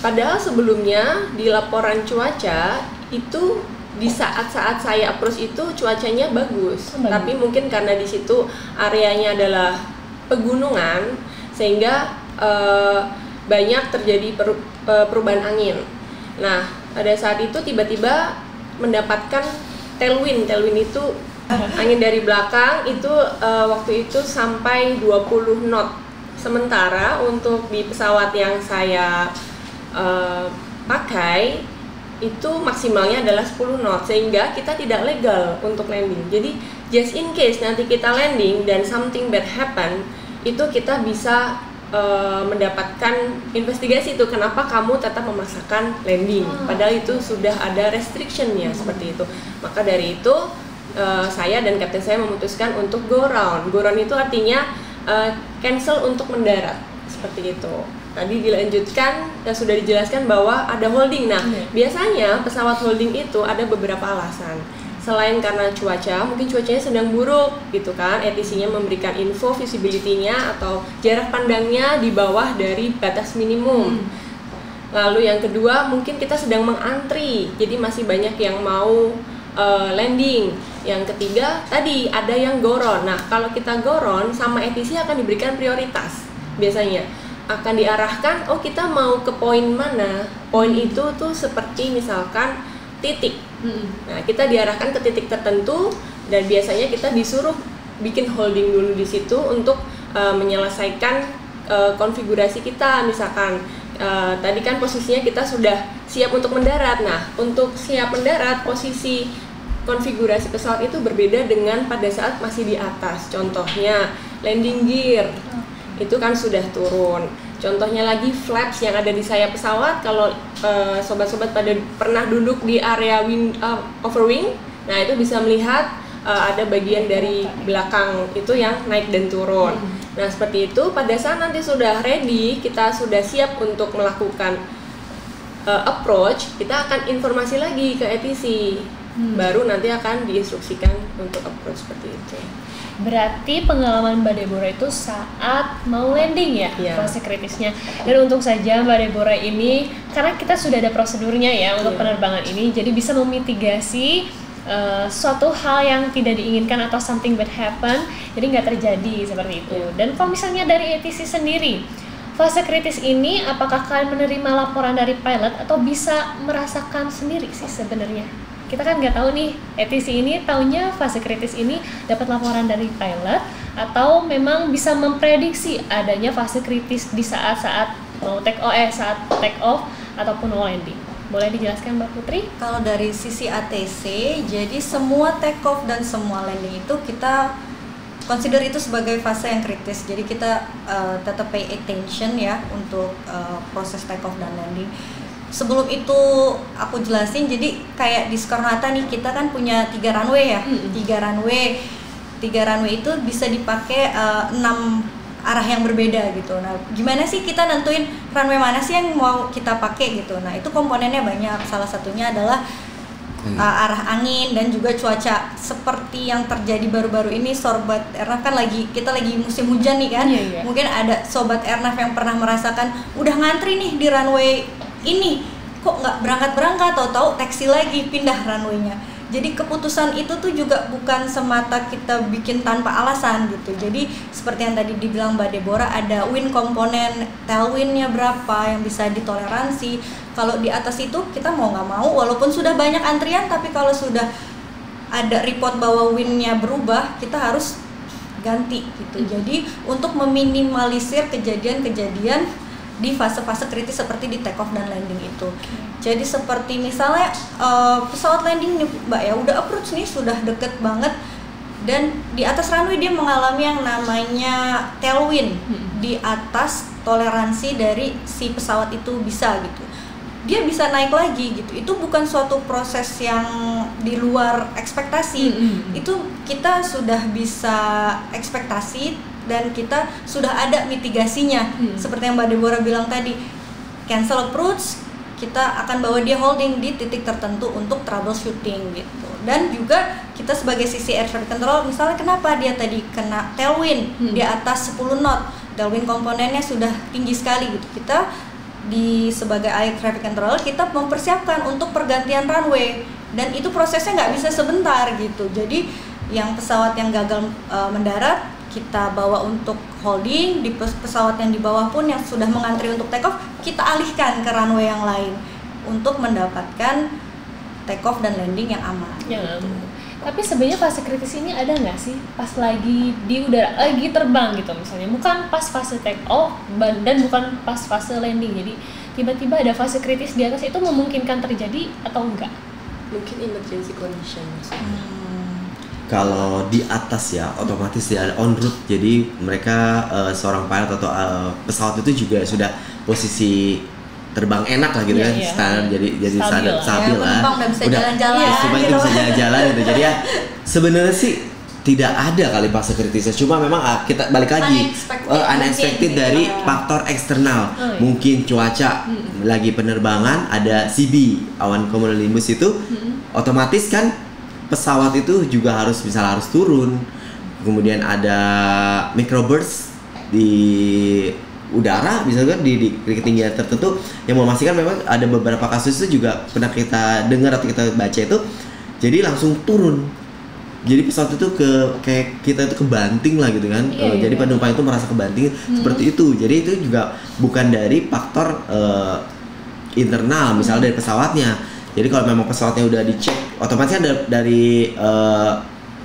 Padahal sebelumnya di laporan cuaca itu di saat-saat saya approach itu cuacanya bagus. Tapi mungkin karena di situ areanya adalah pegunungan sehingga banyak terjadi perubahan angin. Nah, pada saat itu tiba-tiba mendapatkan tailwind itu angin dari belakang itu waktu itu sampai 20 knot. Sementara untuk di pesawat yang saya pakai itu maksimalnya adalah 10 knot, sehingga kita tidak legal untuk landing. Jadi just in case nanti kita landing dan something bad happen, itu kita bisa mendapatkan investigasi itu kenapa kamu tetap memaksakan landing padahal itu sudah ada restrictionnya seperti itu. Maka dari itu saya dan kapten saya memutuskan untuk go round. Go round itu artinya cancel untuk mendarat seperti itu. Tadi dilanjutkan sudah dijelaskan bahwa ada holding. Nah, biasanya pesawat holding itu ada beberapa alasan. Selain karena cuaca, mungkin cuacanya sedang buruk gitu kan, ATC-nya memberikan info visibility-nya atau jarak pandangnya di bawah dari batas minimum. Lalu yang kedua, mungkin kita sedang mengantri, jadi masih banyak yang mau landing. Yang ketiga, tadi ada yang goron. Nah, kalau kita goron sama ATC akan diberikan prioritas. Biasanya akan diarahkan, oh kita mau ke poin mana. Poin itu tuh seperti misalkan titik. Nah, kita diarahkan ke titik tertentu dan biasanya kita disuruh bikin holding dulu di situ untuk menyelesaikan konfigurasi kita. Misalkan tadi kan posisinya kita sudah siap untuk mendarat. Nah, untuk siap mendarat posisi konfigurasi pesawat itu berbeda dengan pada saat masih di atas. Contohnya landing gear itu kan sudah turun. Contohnya lagi flaps yang ada di sayap pesawat. Kalau sobat-sobat pada pernah duduk di area overwing, nah itu bisa melihat ada bagian dari belakang itu yang naik dan turun. Nah seperti itu, pada saat nanti sudah ready, kita sudah siap untuk melakukan approach, kita akan informasi lagi ke ATC, baru nanti akan diinstruksikan untuk approach seperti itu. Berarti pengalaman Mbak Deborah itu saat mau landing ya, fase kritisnya. Dan untung saja Mbak Deborah ini, karena kita sudah ada prosedurnya ya untuk penerbangan ini, jadi bisa memitigasi suatu hal yang tidak diinginkan atau something bad happen, jadi nggak terjadi seperti itu. Dan kalau misalnya dari ATC sendiri, fase kritis ini apakah kalian menerima laporan dari pilot atau bisa merasakan sendiri sih sebenarnya? Kita kan nggak tahu nih, ATC ini taunya fase kritis ini dapat laporan dari pilot atau memang bisa memprediksi adanya fase kritis di saat-saat mau saat take off ataupun landing. Boleh dijelaskan Mbak Putri? Kalau dari sisi ATC, jadi semua take off dan semua landing itu kita consider itu sebagai fase yang kritis. Jadi kita tetap pay attention ya untuk proses take off dan landing. Sebelum itu aku jelasin, jadi kayak di Soekarno-Hatta nih kita kan punya 3 runway ya, 3 runway itu bisa dipakai 6 arah yang berbeda gitu. Nah, gimana sih kita nentuin runway mana sih yang mau kita pakai gitu? Nah, itu komponennya banyak. Salah satunya adalah arah angin dan juga cuaca. Seperti yang terjadi baru-baru ini, Sobat Airnav kan kita lagi musim hujan nih kan. Mungkin ada Sobat Airnav yang pernah merasakan udah ngantri nih di runway ini, kok nggak berangkat-berangkat, tahu-tahu taksi lagi pindah runway-nya. Jadi keputusan itu tuh juga bukan semata kita bikin tanpa alasan gitu. Jadi seperti yang tadi dibilang Mbak Deborah, ada wind komponen, tailwind-nya berapa yang bisa ditoleransi. Kalau di atas itu kita mau nggak mau, walaupun sudah banyak antrian, tapi kalau sudah ada report bahwa wind-nya berubah, kita harus ganti gitu. Jadi untuk meminimalisir kejadian-kejadian di fase-fase kritis seperti di take off dan landing itu. Jadi seperti misalnya pesawat landing nih Mbak ya, udah approach nih, sudah deket banget, dan di atas runway dia mengalami yang namanya tailwind, di atas toleransi dari si pesawat itu bisa gitu. Dia bisa naik lagi gitu. Itu bukan suatu proses yang di luar ekspektasi. Itu kita sudah bisa ekspektasi dan kita sudah ada mitigasinya. Seperti yang Mbak Deborah bilang tadi, cancel approach, kita akan bawa dia holding di titik tertentu untuk troubleshooting gitu. Dan juga kita sebagai sisi air traffic control, misalnya kenapa dia tadi kena tailwind di atas 10 knot, tailwind komponennya sudah tinggi sekali gitu. Kita sebagai air traffic control, kita mempersiapkan untuk pergantian runway, dan itu prosesnya nggak bisa sebentar gitu. Jadi yang pesawat yang gagal mendarat, kita bawa untuk holding. Di pesawat yang di bawah pun yang sudah mengantri untuk take off, kita alihkan ke runway yang lain untuk mendapatkan take off dan landing yang aman. Tapi sebenarnya fase kritis ini ada nggak sih pas lagi di udara, lagi terbang gitu misalnya, bukan pas fase take off dan bukan pas fase landing, jadi tiba-tiba ada fase kritis di atas, itu memungkinkan terjadi atau enggak? Mungkin emergency condition maksudnya. Kalau di atas ya, otomatis ya on route, jadi mereka seorang pilot atau pesawat itu juga sudah posisi terbang enak lah gitu kan, standar, jadi stabil lah, bisa jalan-jalan, supaya itu bisa jalan-jalan gitu. Jadi ya sebenarnya sih tidak ada kali fase kritisnya, cuma memang kita balik lagi unexpected dari faktor eksternal, mungkin cuaca lagi penerbangan, ada CB, awan cumulonimbus itu, otomatis kan pesawat itu juga harus turun, kemudian ada microburst di udara, misalkan di ketinggian tertentu, yang memastikan memang ada beberapa kasus itu juga pernah kita dengar atau kita baca itu, jadi langsung turun. Jadi pesawat itu kayak kita itu kebanting lah gitu kan, jadi penumpang itu merasa kebanting seperti itu. Jadi itu juga bukan dari faktor internal, misalnya dari pesawatnya. Jadi kalau memang pesawatnya udah dicek, otomatis dari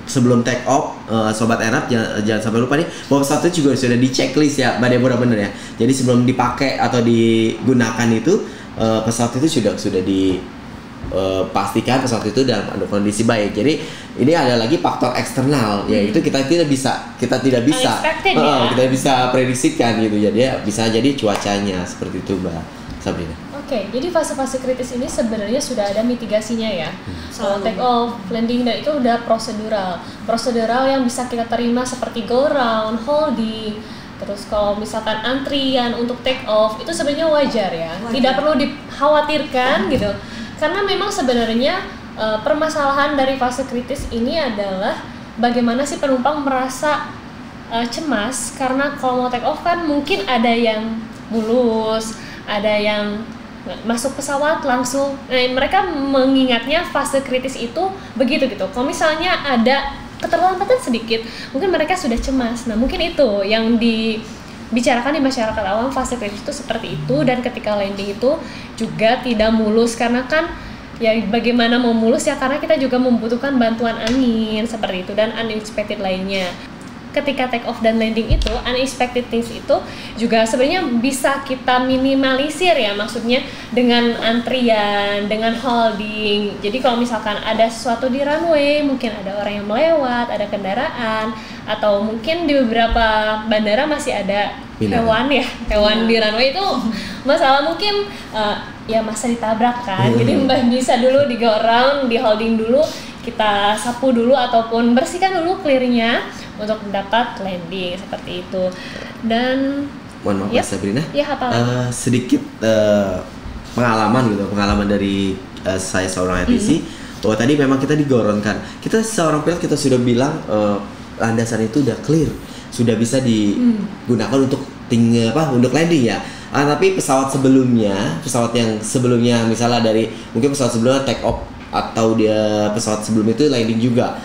sebelum take off, Sobat Airnav jangan sampai lupa nih, bahwa pesawat itu juga sudah di checklist ya, Mbak Deborah, bener ya. Jadi sebelum dipakai atau digunakan itu, pesawat itu sudah dipastikan pesawat itu dalam kondisi baik. Jadi ini ada lagi faktor eksternal, yaitu kita tidak bisa kita tidak bisa prediksikan gitu. Jadi ya bisa jadi cuacanya seperti itu, Mbak Sabrina. Oke, jadi fase-fase kritis ini sebenarnya sudah ada mitigasinya ya. Kalau take off, landing, dan itu udah prosedural yang bisa kita terima seperti go round, holding. Terus kalau misalkan antrian untuk take off itu sebenarnya wajar ya, tidak perlu dikhawatirkan gitu. Karena memang sebenarnya permasalahan dari fase kritis ini adalah bagaimana sih penumpang merasa cemas, karena kalau mau take off kan mungkin ada yang mulus, ada yang masuk pesawat langsung. Mereka mengingatnya fase kritis itu begitu gitu. Kalau misalnya ada keterlambatan sedikit, mungkin mereka sudah cemas. Nah, mungkin itu yang dibicarakan di masyarakat awam, fase kritis itu seperti itu. Dan ketika landing itu juga tidak mulus, karena kan ya bagaimana mau mulus ya, karena kita juga membutuhkan bantuan angin seperti itu dan unexpected lainnya. Ketika take off dan landing itu, unexpected things itu juga sebenarnya bisa kita minimalisir ya, maksudnya dengan antrian, dengan holding. Jadi kalau misalkan ada sesuatu di runway, mungkin ada orang yang melewat, ada kendaraan, atau mungkin di beberapa bandara masih ada hewan di runway itu masalah, mungkin ya masa ditabrak kan. Jadi bisa dulu di go around, di holding dulu, kita sapu dulu ataupun bersihkan dulu clearnya untuk mendapat landing seperti itu. Dan mohon maaf Sabrina, sedikit pengalaman dari saya seorang ATC, bahwa tadi memang kita digoronkan. Kita seorang pilot, kita sudah bilang landasan itu udah clear, sudah bisa digunakan untuk untuk landing ya. Tapi pesawat yang sebelumnya misalnya dari mungkin pesawat sebelumnya take off atau dia pesawat sebelum itu landing juga,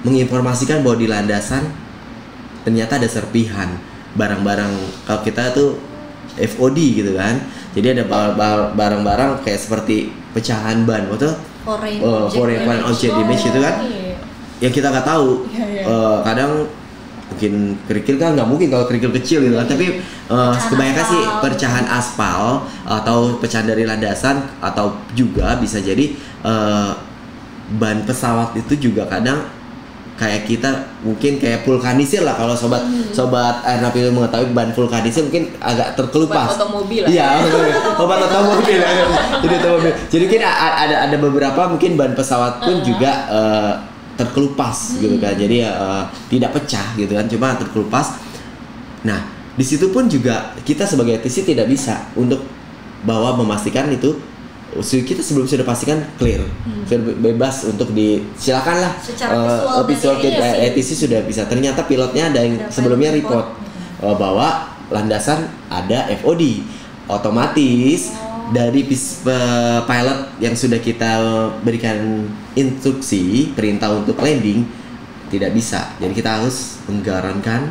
menginformasikan bahwa di landasan ternyata ada serpihan barang-barang. Kalau kita tuh FOD gitu kan, jadi ada barang-barang kayak seperti pecahan ban atau foreign object damage itu kan, yang kita nggak tahu. Kadang mungkin kerikil kan, nggak mungkin kalau kerikil kecil gitu kan, tapi kebanyakan sih pecahan aspal atau pecahan dari landasan, atau juga bisa jadi ban pesawat itu juga kadang kayak kita mungkin kayak vulkanisir lah. Kalau sobat airnav itu mengetahui ban vulkanisir mungkin agak terkelupas. Obat otomobil ya. Obat otomobil. Jadi mungkin ada beberapa mungkin ban pesawat pun juga terkelupas gitu kan. Jadi tidak pecah gitu kan, cuma terkelupas. Nah, di situ pun juga kita sebagai ATC tidak bisa untuk memastikan itu. Kita sebelum sudah pastikan clear, sudah bebas untuk silakanlah secara visual ATC sudah bisa. Ternyata pilotnya ada yang sebelumnya report bahwa landasan ada FOD, otomatis dari pilot yang sudah kita berikan instruksi perintah untuk landing tidak bisa. Jadi kita harus menggarankan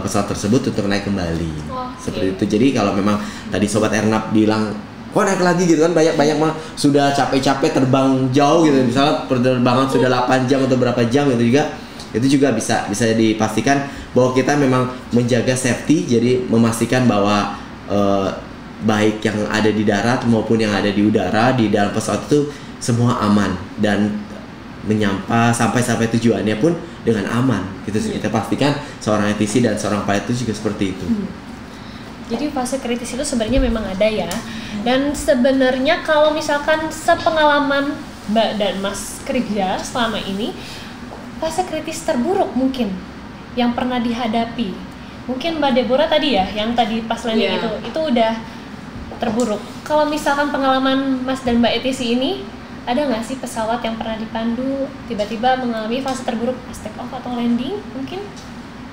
pesawat tersebut untuk naik kembali. Seperti itu. Jadi kalau memang tadi sobat airnav bilang kok naik lagi gitu kan, banyak mah sudah capek-capek terbang jauh gitu, misalnya penerbangan sudah 8 jam atau berapa jam itu juga bisa dipastikan bahwa kita memang menjaga safety, jadi memastikan bahwa baik yang ada di darat maupun yang ada di udara di dalam pesawat itu semua aman dan sampai tujuannya pun dengan aman gitu. Kita pastikan seorang ATC dan seorang pilot itu juga seperti itu. Jadi fase kritis itu sebenarnya memang ada ya. Dan sebenarnya kalau misalkan sepengalaman Mbak dan Mas kerja selama ini, fase kritis terburuk mungkin yang pernah dihadapi, mungkin Mbak Deborah tadi ya, yang tadi pas landing itu udah terburuk. Kalau misalkan pengalaman Mas dan Mbak ATC ini, ada nggak sih pesawat yang pernah dipandu tiba-tiba mengalami fase terburuk pas take off atau landing mungkin?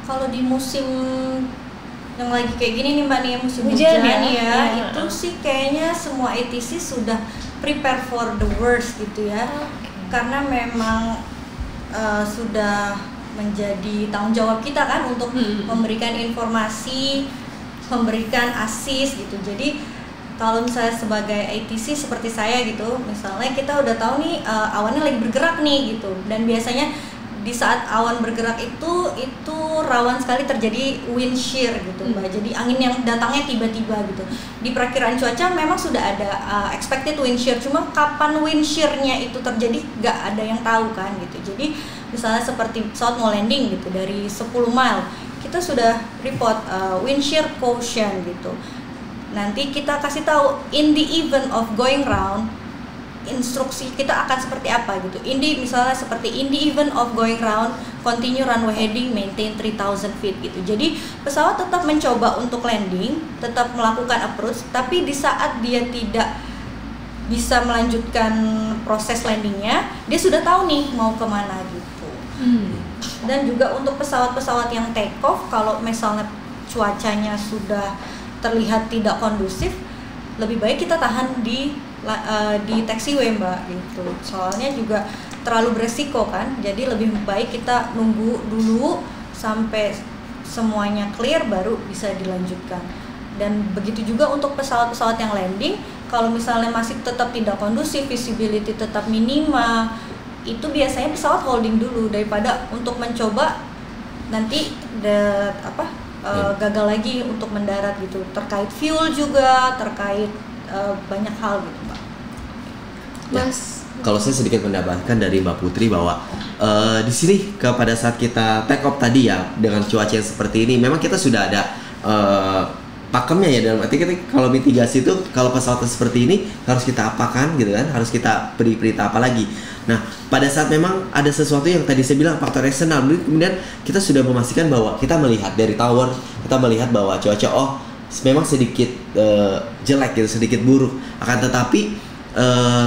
Kalau di musim yang lagi kayak gini nih Mbak nih, musim hujan ya, itu sih kayaknya semua ATC sudah prepare for the worst gitu ya. Karena memang sudah menjadi tanggung jawab kita kan untuk memberikan informasi, memberikan assist gitu. Jadi kalau misalnya sebagai ATC seperti saya gitu, misalnya kita udah tahu nih awannya lagi bergerak nih gitu, dan biasanya di saat awan bergerak itu rawan sekali terjadi wind shear gitu Mbak. Jadi angin yang datangnya tiba-tiba gitu. Di perakiraan cuaca memang sudah ada expected wind shear, cuma kapan wind shear-nya itu terjadi nggak ada yang tahu kan gitu. Jadi misalnya seperti pesawat mau landing gitu dari 10 mile, kita sudah report wind shear caution gitu. nanti kita kasih tahu in the event of going round instruksi kita akan seperti apa gitu. Misalnya seperti in the event of going round, continue runway heading, maintain 3000 feet gitu. Jadi pesawat tetap mencoba untuk landing, tetap melakukan approach, tapi di saat dia tidak bisa melanjutkan proses landingnya, dia sudah tahu nih mau kemana gitu. Dan juga untuk pesawat-pesawat yang take off, kalau misalnya cuacanya sudah terlihat tidak kondusif, lebih baik kita tahan di taxiway Mbak gitu. Soalnya juga terlalu beresiko kan. Jadi lebih baik kita nunggu dulu sampai semuanya clear baru bisa dilanjutkan. Dan begitu juga untuk pesawat-pesawat yang landing, kalau misalnya masih tetap tidak kondusif, visibility tetap minima, itu biasanya pesawat holding dulu daripada untuk mencoba nanti gagal lagi untuk mendarat gitu. Terkait fuel juga, terkait banyak hal gitu Mbak. Mas, kalau saya sedikit mendapatkan dari Mbak Putri bahwa di sini pada saat kita take off tadi ya dengan cuaca yang seperti ini, memang kita sudah ada pakemnya ya, dalam arti kita kalau mitigasi itu kalau pesawat seperti ini harus kita apakan gitu kan, harus kita beri perintah apa lagi. Nah pada saat memang ada sesuatu yang tadi saya bilang faktor eksternal, kemudian kita sudah memastikan bahwa kita melihat dari tower, kita melihat bahwa cuaca memang sedikit jelek gitu, sedikit buruk. Akan tetapi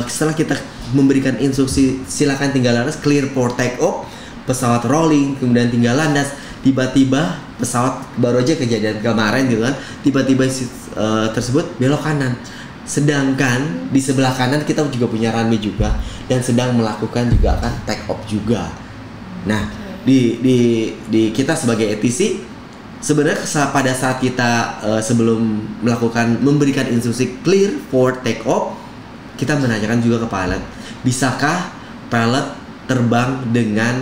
setelah kita memberikan instruksi silakan tinggal landas, clear for take off, pesawat rolling, kemudian tinggal landas, tiba-tiba pesawat baru aja kejadian kemarin gitu kan, tiba-tiba tersebut belok kanan. Sedangkan di sebelah kanan kita juga punya runway juga dan sedang melakukan juga akan take off juga. Nah, di kita sebagai ATC sebenarnya pada saat kita sebelum memberikan instruksi clear for take off, kita menanyakan juga ke pilot, bisakah pilot terbang dengan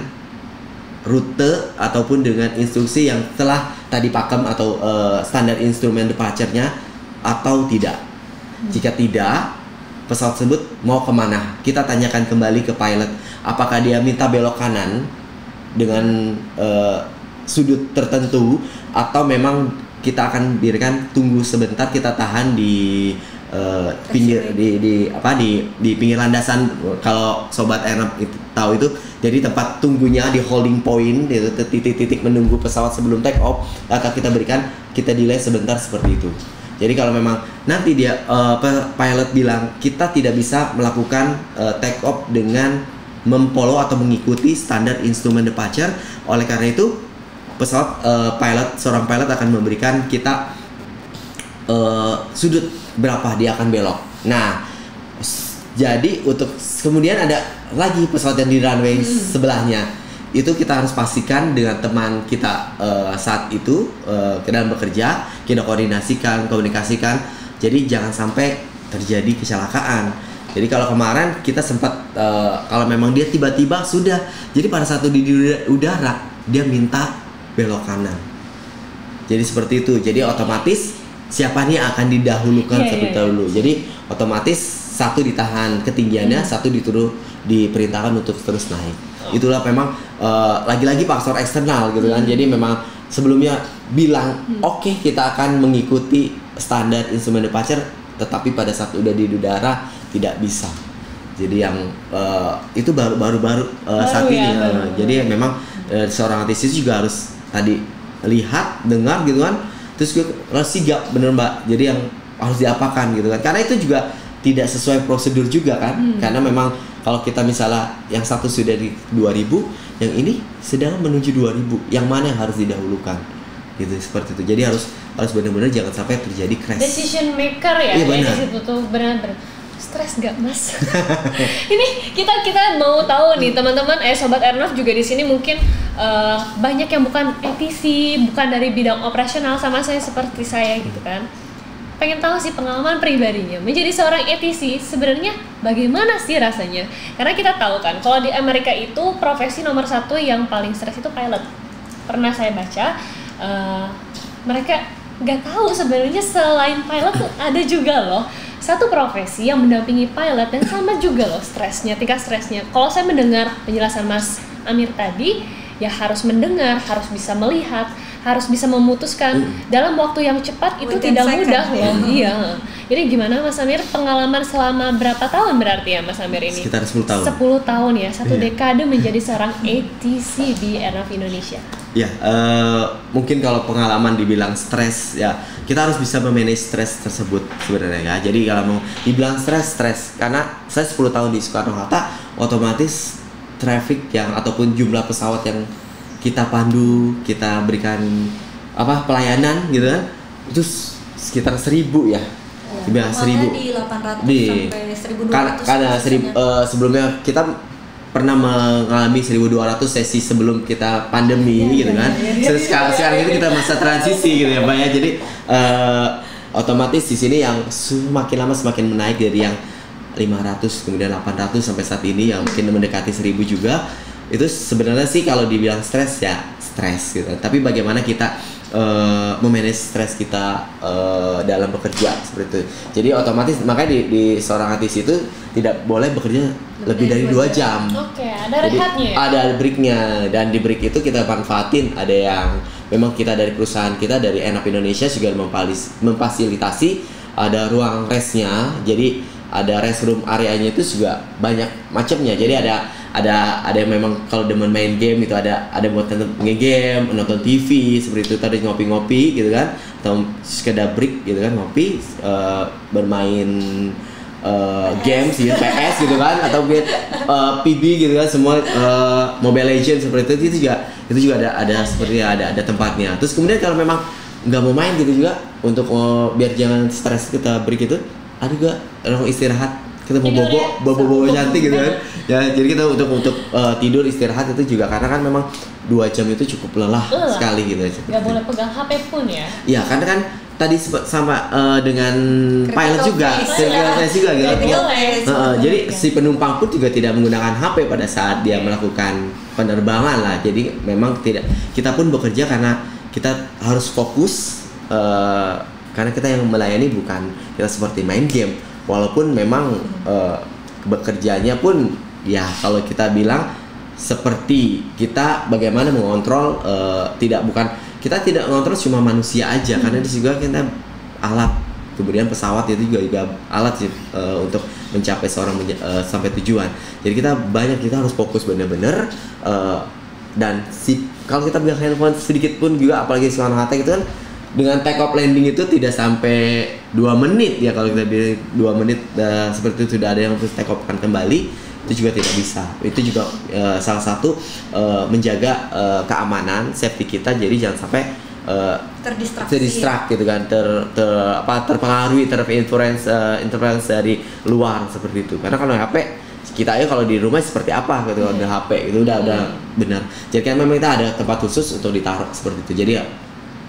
rute ataupun dengan instruksi yang telah tadi pakem atau standar instrumen departure-nya atau tidak. Jika tidak, pesawat tersebut mau kemana? Kita tanyakan kembali ke pilot, apakah dia minta belok kanan dengan sudut tertentu, atau memang kita akan biarkan tunggu sebentar, kita tahan di pinggir di pinggir landasan. Kalau sobat Airnav itu tahu itu, jadi tempat tunggunya di holding point itu, titik-titik menunggu pesawat sebelum take off, atau kita delay sebentar seperti itu. Jadi kalau memang nanti pilot bilang kita tidak bisa melakukan take off dengan memfollow atau mengikuti standar instrumen departure, oleh karena itu seorang pilot akan memberikan kita sudut berapa dia akan belok. Nah, jadi untuk kemudian ada lagi pesawat yang di runway sebelahnya, itu kita harus pastikan dengan teman kita saat itu dalam bekerja, kita komunikasikan. Jadi jangan sampai terjadi kecelakaan. Jadi kalau kemarin kita sempat kalau memang dia tiba-tiba sudah, jadi pada saat di udara dia minta belok kanan. Jadi seperti itu. Jadi otomatis siapa nih akan didahulukan seperti dahulu. Jadi otomatis satu ditahan ketinggiannya, satu diperintahkan untuk terus naik. Itulah memang lagi-lagi faktor eksternal gitu kan. Jadi memang sebelumnya bilang oke, kita akan mengikuti standar instrumen departure, tetapi pada saat udah di udara tidak bisa. Jadi yang itu baru saat ini. Jadi memang seorang ATC juga harus tadi lihat, dengar gitu kan. Terus harus sigap, bener Mbak. Jadi yang harus diapakan gitu kan. Karena itu juga tidak sesuai prosedur juga kan. Karena memang kalau kita misalnya yang satu sudah di 2000, yang ini sedang menuju 2000, yang mana yang harus didahulukan? Gitu, seperti itu. Jadi harus benar-benar jangan sampai terjadi crash. Decision maker ya, iya, benar. Di situ tuh benar-benar. Stres nggak Mas? Ini kita mau tahu nih teman-teman, sobat Airnav juga di sini mungkin banyak yang bukan ATC, bukan dari bidang operasional sama saya seperti saya gitu kan. Pengen tahu sih pengalaman pribadinya menjadi seorang ATC sebenarnya bagaimana sih rasanya? Karena kita tahu kan kalau di Amerika itu profesi nomor 1 yang paling stres itu pilot. Pernah saya baca mereka nggak tahu sebenarnya selain pilot tuh ada juga loh satu profesi yang mendampingi pilot dan sama juga loh stresnya, tingkat stresnya. Kalau saya mendengar penjelasan Mas Amir tadi, ya harus mendengar, harus bisa melihat, harus bisa memutuskan dalam waktu yang cepat. Itu Within tidak second, mudah ya. loh. Iya. Jadi gimana Mas Amir, pengalaman selama berapa tahun berarti ya Mas Amir ini? Sekitar 10 tahun. 10 tahun ya, satu Iya. dekade menjadi seorang ATC di Airnav Indonesia. Ya, mungkin kalau pengalaman dibilang stres, ya kita harus bisa memanage stres tersebut sebenarnya ya. Jadi kalau mau dibilang stres, karena saya 10 tahun di Soekarno-Hatta, otomatis traffic yang ataupun jumlah pesawat yang kita pandu, kita berikan pelayanan gitu kan, itu sekitar 1000 ya. Dibilang 1000. Di 800 sampai 1200. Karena sebelumnya kita pernah mengalami 1200 sesi sebelum kita pandemi gitu kan. Sekarang itu kita masa transisi gitu ya Pak ya. Jadi otomatis di sini yang semakin lama semakin menaik dari yang 500 kemudian 800 sampai saat ini yang mungkin mendekati 1000 juga. Itu sebenarnya sih kalau dibilang stres ya stres gitu. Tapi bagaimana kita memanage stres kita dalam bekerja seperti itu. Jadi otomatis makanya di seorang artis itu tidak boleh bekerja lebih dari 2 jam. Oke, ada Jadi, rehatnya ya? ada breaknya, dan di break itu kita manfaatin. Ada yang memang kita dari perusahaan kita dari Airnav Indonesia juga memfasilitasi ada ruang restnya. Jadi ada restroom areanya itu juga banyak macamnya. Jadi ada yang memang kalau demen main game itu ada buat nge-game, nonton TV seperti itu, tadi ngopi-ngopi gitu kan, atau sekedar break gitu kan, ngopi, bermain games gitu, PS gitu kan, atau PB gitu kan, semua Mobile Legends seperti itu juga ada seperti ada tempatnya. Terus kemudian kalau memang nggak mau main gitu juga, untuk biar jangan stres kita break itu ada juga ruang istirahat, kita mau bobo cantik gitu kan ya. Jadi kita untuk tidur istirahat itu juga, karena kan memang 2 jam itu cukup lelah sekali gitu. Nggak boleh pegang HP pun ya? Iya, karena kan tadi sama dengan pilot juga, juga gitu. Jadi si penumpang pun juga tidak menggunakan HP pada saat dia melakukan penerbangan lah. Jadi memang kita pun bekerja karena kita harus fokus, karena kita yang melayani bukan kita seperti main game. Walaupun memang bekerjanya pun ya kalau kita bilang seperti kita bagaimana mengontrol, kita tidak mengontrol cuma manusia aja, karena itu juga kita alat, kemudian pesawat itu juga alat sih untuk mencapai sampai tujuan. Jadi kita harus fokus benar-benar, dan kalau kita bilang handphone sedikit pun juga, apalagi Soekarno-Hatta gitu kan, dengan take off landing itu tidak sampai 2 menit ya. Kalau kita bilang 2 menit seperti itu sudah ada yang harus take off kan kembali, itu juga tidak bisa. Itu juga salah satu menjaga keamanan safety kita, jadi jangan sampai terdistract gitu kan, terpengaruhi, terinfluence dari luar seperti itu. Karena kalau HP kita aja kalau di rumah seperti apa gitu, ada HP itu udah benar. Jadi kan memang kita ada tempat khusus untuk ditaruh seperti itu. Jadi ya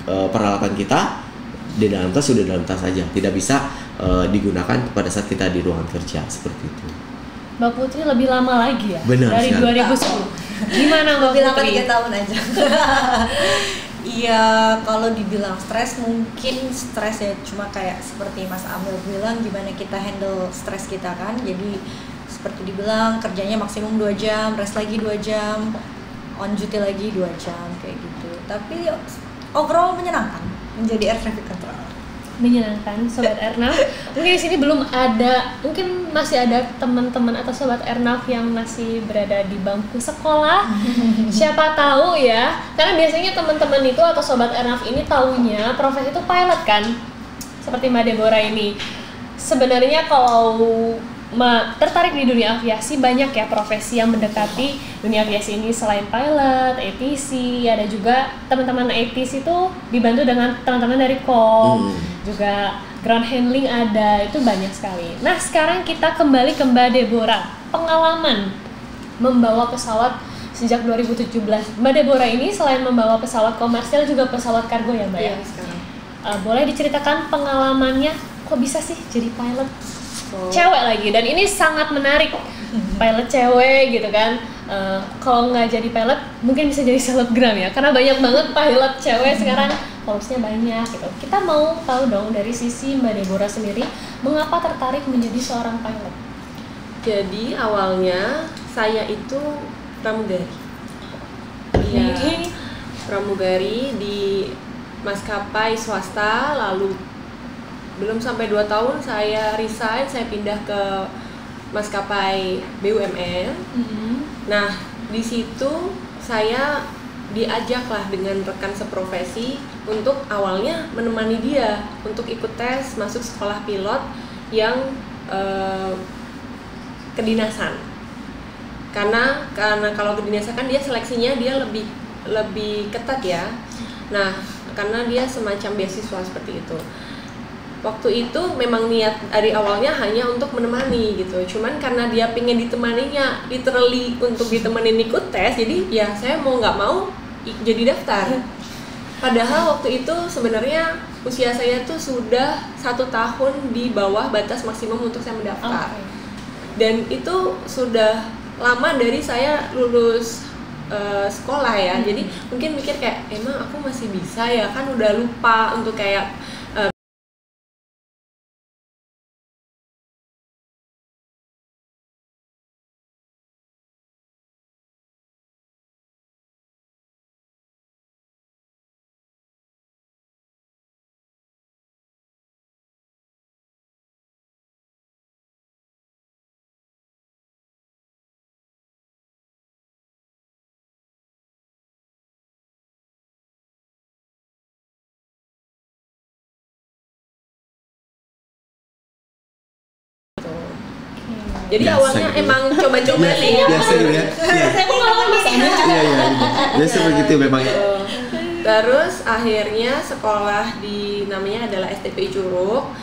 peralatan kita di dalam tas sudah dalam tas saja, tidak bisa digunakan pada saat kita di ruangan kerja seperti itu. Mbak Putri lebih lama lagi ya? Benar dari sekali. 2010. Gimana Mbak Lebih lama Putri? 3 tahun aja. Iya, kalau dibilang stres, mungkin stres ya cuma kayak seperti Mas Amir bilang, gimana kita handle stres kita kan. Jadi seperti dibilang kerjanya maksimum 2 jam, rest lagi 2 jam, on duty lagi 2 jam kayak gitu. Tapi overall menyenangkan menjadi air traffic controller. Menyenangkan Sobat Airnav. Mungkin di sini belum ada, mungkin masih ada teman-teman atau Sobat Airnav yang masih berada di bangku sekolah. Siapa tahu ya, karena biasanya teman-teman itu atau Sobat Airnav ini taunya profesi itu pilot kan, seperti Mbak Deborah ini. Sebenarnya kalau tertarik di dunia aviasi, banyak ya profesi yang mendekati dunia aviasi ini. Selain pilot, ATC, ada juga teman-teman ATC itu dibantu dengan teman-teman dari kom, juga ground handling ada, itu banyak sekali. Nah sekarang kita kembali ke Mbak Deborah, pengalaman membawa pesawat sejak 2017. Mbak Deborah ini selain membawa pesawat komersial juga pesawat kargo ya Mbak ya? Sekarang. Boleh diceritakan pengalamannya, kok bisa sih jadi pilot? Cewek lagi, dan ini sangat menarik, pilot cewek gitu kan. Kalau nggak jadi pilot mungkin bisa jadi selebgram ya, karena banyak banget pilot cewek sekarang, followersnya banyak gitu. Kita mau tahu dong dari sisi Mbak Deborah sendiri, mengapa tertarik menjadi seorang pilot? Jadi awalnya saya itu pramugari di nih. Pramugari di maskapai swasta, lalu belum sampai 2 tahun saya resign, saya pindah ke maskapai BUMN. Nah, di situ saya diajaklah dengan rekan seprofesi untuk awalnya menemani dia untuk ikut tes masuk sekolah pilot yang kedinasan. Karena kalau kedinasan kan dia seleksinya dia lebih ketat ya. Nah, karena dia semacam beasiswa seperti itu. Waktu itu memang niat dari awalnya hanya untuk menemani gitu. Cuman karena dia pengen ditemaninya literally untuk ditemenin ikut tes, jadi ya saya mau nggak mau jadi daftar. Padahal waktu itu sebenarnya usia saya tuh sudah 1 tahun di bawah batas maksimum untuk saya mendaftar. Dan itu sudah lama dari saya lulus sekolah ya. Jadi mungkin mikir kayak emang aku masih bisa ya, kan udah lupa untuk kayak jadi Biasa awalnya gitu. emang coba-coba nih. Biasa gitu ya. Iya. Saya pengalaman Mas Amir juga. Iya. Biasa begitu memang. Terus akhirnya sekolah di namanya adalah STPI Curug.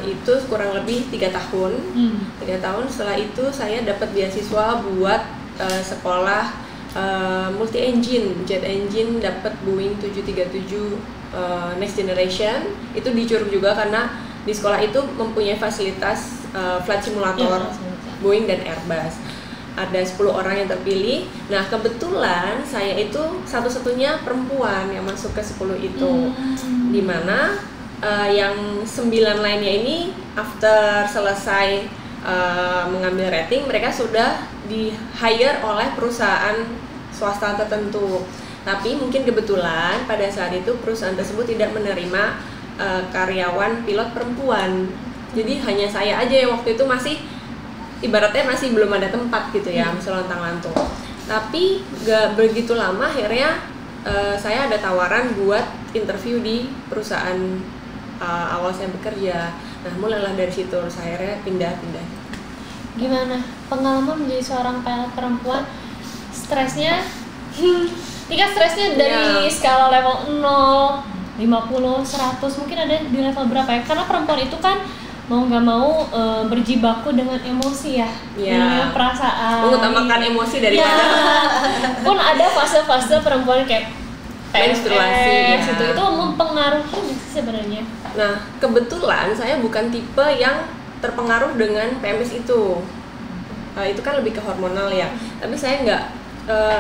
Itu kurang lebih 3 tahun. 3 tahun setelah itu saya dapat beasiswa buat sekolah multi engine, jet engine, dapat Boeing 737 Next Generation. Itu di Curug juga karena di sekolah itu mempunyai fasilitas flight simulator Boeing dan Airbus. Ada 10 orang yang terpilih. Nah, kebetulan saya itu satu-satunya perempuan yang masuk ke 10 itu. Dimana yang 9 lainnya ini after selesai mengambil rating, mereka sudah di hire oleh perusahaan swasta tertentu. Tapi mungkin kebetulan pada saat itu perusahaan tersebut tidak menerima karyawan pilot perempuan. Jadi hanya saya aja yang waktu itu masih ibaratnya masih belum ada tempat gitu ya, masih lontang-lantung. Tapi gak begitu lama akhirnya saya ada tawaran buat interview di perusahaan awal saya bekerja. Nah, mulailah dari situ saya akhirnya pindah-pindah. Gimana pengalaman menjadi seorang pilot perempuan? Stresnya, tingkat stresnya dari skala level 0, 50, 100, mungkin ada di level berapa ya? Karena perempuan itu kan mau nggak mau berjibaku dengan emosi ya, dengan perasaan, mengutamakan emosi daripada pun ada fase-fase perempuan kayak menstruasi itu mempengaruhi nggak sih sebenarnya? Nah, kebetulan saya bukan tipe yang terpengaruh dengan PMS itu. Itu kan lebih ke hormonal ya. Tapi saya nggak,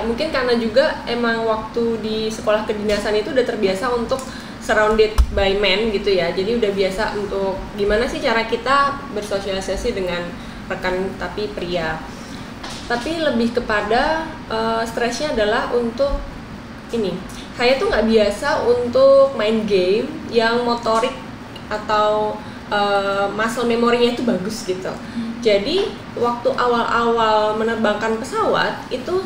mungkin karena juga emang waktu di sekolah kedinasan itu udah terbiasa untuk surrounded by men gitu ya. Jadi udah biasa untuk gimana sih cara kita bersosialisasi dengan rekan tapi pria. Tapi lebih kepada stresnya adalah untuk ini. Saya tuh nggak biasa untuk main game yang motorik atau muscle memorinya itu bagus gitu. Jadi waktu awal-awal menerbangkan pesawat itu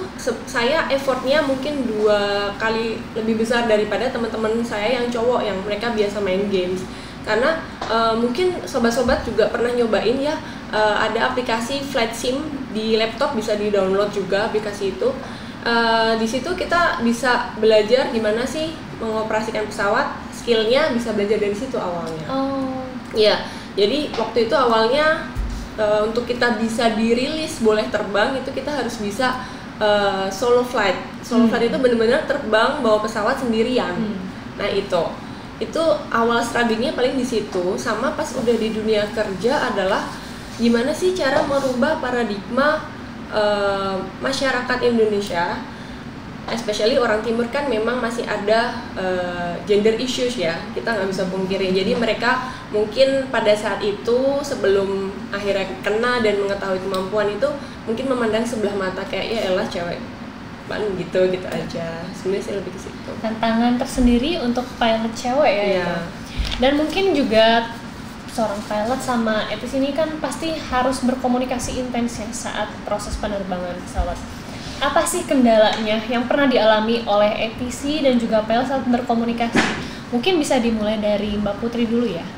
saya effortnya mungkin 2 kali lebih besar daripada teman-teman saya yang cowok yang mereka biasa main games. Karena mungkin sobat-sobat juga pernah nyobain ya, ada aplikasi flight sim di laptop, bisa di-download juga aplikasi itu. Di situ kita bisa belajar gimana sih mengoperasikan pesawat, skillnya bisa belajar dari situ awalnya. Ya, jadi waktu itu awalnya untuk kita bisa dirilis boleh terbang itu kita harus bisa solo flight. Solo flight itu benar-benar terbang bawa pesawat sendirian. Nah itu awal struggle-nya paling di situ. Sama pas udah di dunia kerja adalah gimana sih cara merubah paradigma masyarakat Indonesia, especially orang timur kan memang masih ada gender issues ya, kita nggak bisa pungkiri. Jadi mereka mungkin pada saat itu sebelum akhirnya kena dan mengetahui kemampuan itu mungkin memandang sebelah mata kayak ya elah cewek paling gitu aja. Sebenarnya sih lebih ke situ. Tantangan tersendiri untuk pilot cewek ya. Iya. Itu. Dan mungkin juga seorang pilot sama etis ini kan pasti harus berkomunikasi intens ya saat proses penerbangan pesawat. Apa sih kendalanya yang pernah dialami oleh ATC dan juga pilot saat berkomunikasi? Mungkin bisa dimulai dari Mbak Putri dulu ya.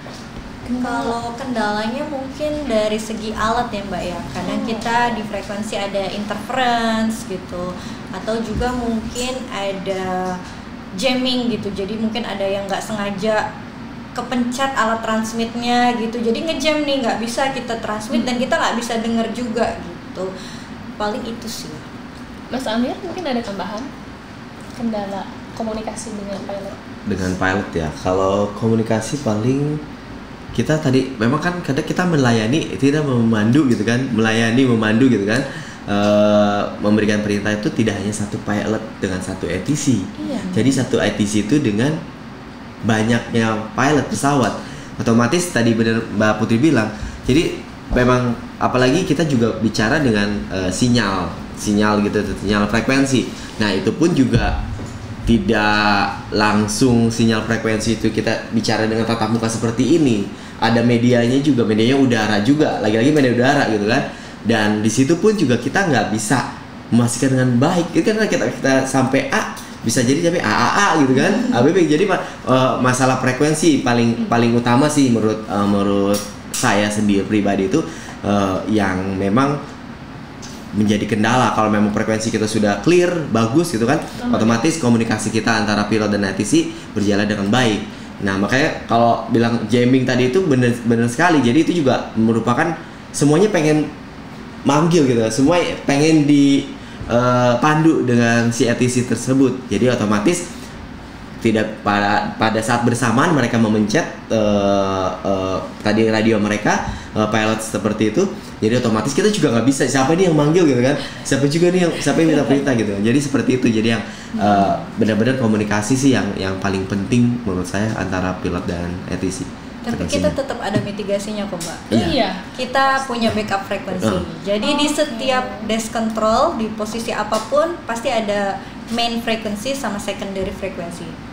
Kalau kendalanya mungkin dari segi alat ya Mbak ya. Kadang kita di frekuensi ada interference gitu, atau juga mungkin ada jamming gitu. Jadi mungkin ada yang nggak sengaja kepencet alat transmitnya gitu, jadi ngejam nih, nggak bisa kita transmit dan kita nggak bisa dengar juga gitu. Paling itu sih. Mas Amir mungkin ada tambahan kendala komunikasi dengan pilot? Dengan pilot ya, kalau komunikasi paling kita tadi memang kan kadang kita melayani, tidak memandu gitu kan, memandu gitu kan, memberikan perintah itu tidak hanya satu pilot dengan satu ATC. Iya. Jadi satu ATC itu dengan banyaknya pilot pesawat, otomatis tadi benar Mbak Putri bilang, jadi memang apalagi kita juga bicara dengan sinyal gitu, sinyal frekuensi. Nah itu pun juga tidak langsung sinyal frekuensi itu kita bicara dengan tatap muka seperti ini. Ada medianya juga, medianya udara juga, lagi-lagi media udara gitu kan. Dan di situ pun juga kita nggak bisa memastikan dengan baik. Itu karena kita sampai A bisa jadi sampai AAA gitu kan, ABB. Jadi masalah frekuensi paling utama sih menurut saya sendiri pribadi itu yang memang menjadi kendala. Kalau memang frekuensi kita sudah clear, bagus gitu kan, otomatis komunikasi kita antara pilot dan ATC berjalan dengan baik. Nah makanya kalau bilang jamming tadi itu benar sekali. Jadi itu juga merupakan semuanya pengen manggil gitu, semua pengen dipandu dengan si ATC tersebut. Jadi otomatis tidak pada saat bersamaan mereka memencet tadi radio mereka, pilot seperti itu. Jadi otomatis kita juga nggak bisa siapa nih yang manggil gitu kan, siapa yang minta perintah gitu. Jadi seperti itu. Jadi yang benar-benar komunikasi sih yang paling penting menurut saya antara pilot dan ATC. Tapi kita tetap ada mitigasinya kok Mbak. Iya. Kita punya backup frekuensi. Jadi di setiap desk control di posisi apapun pasti ada main frekuensi sama secondary frekuensi.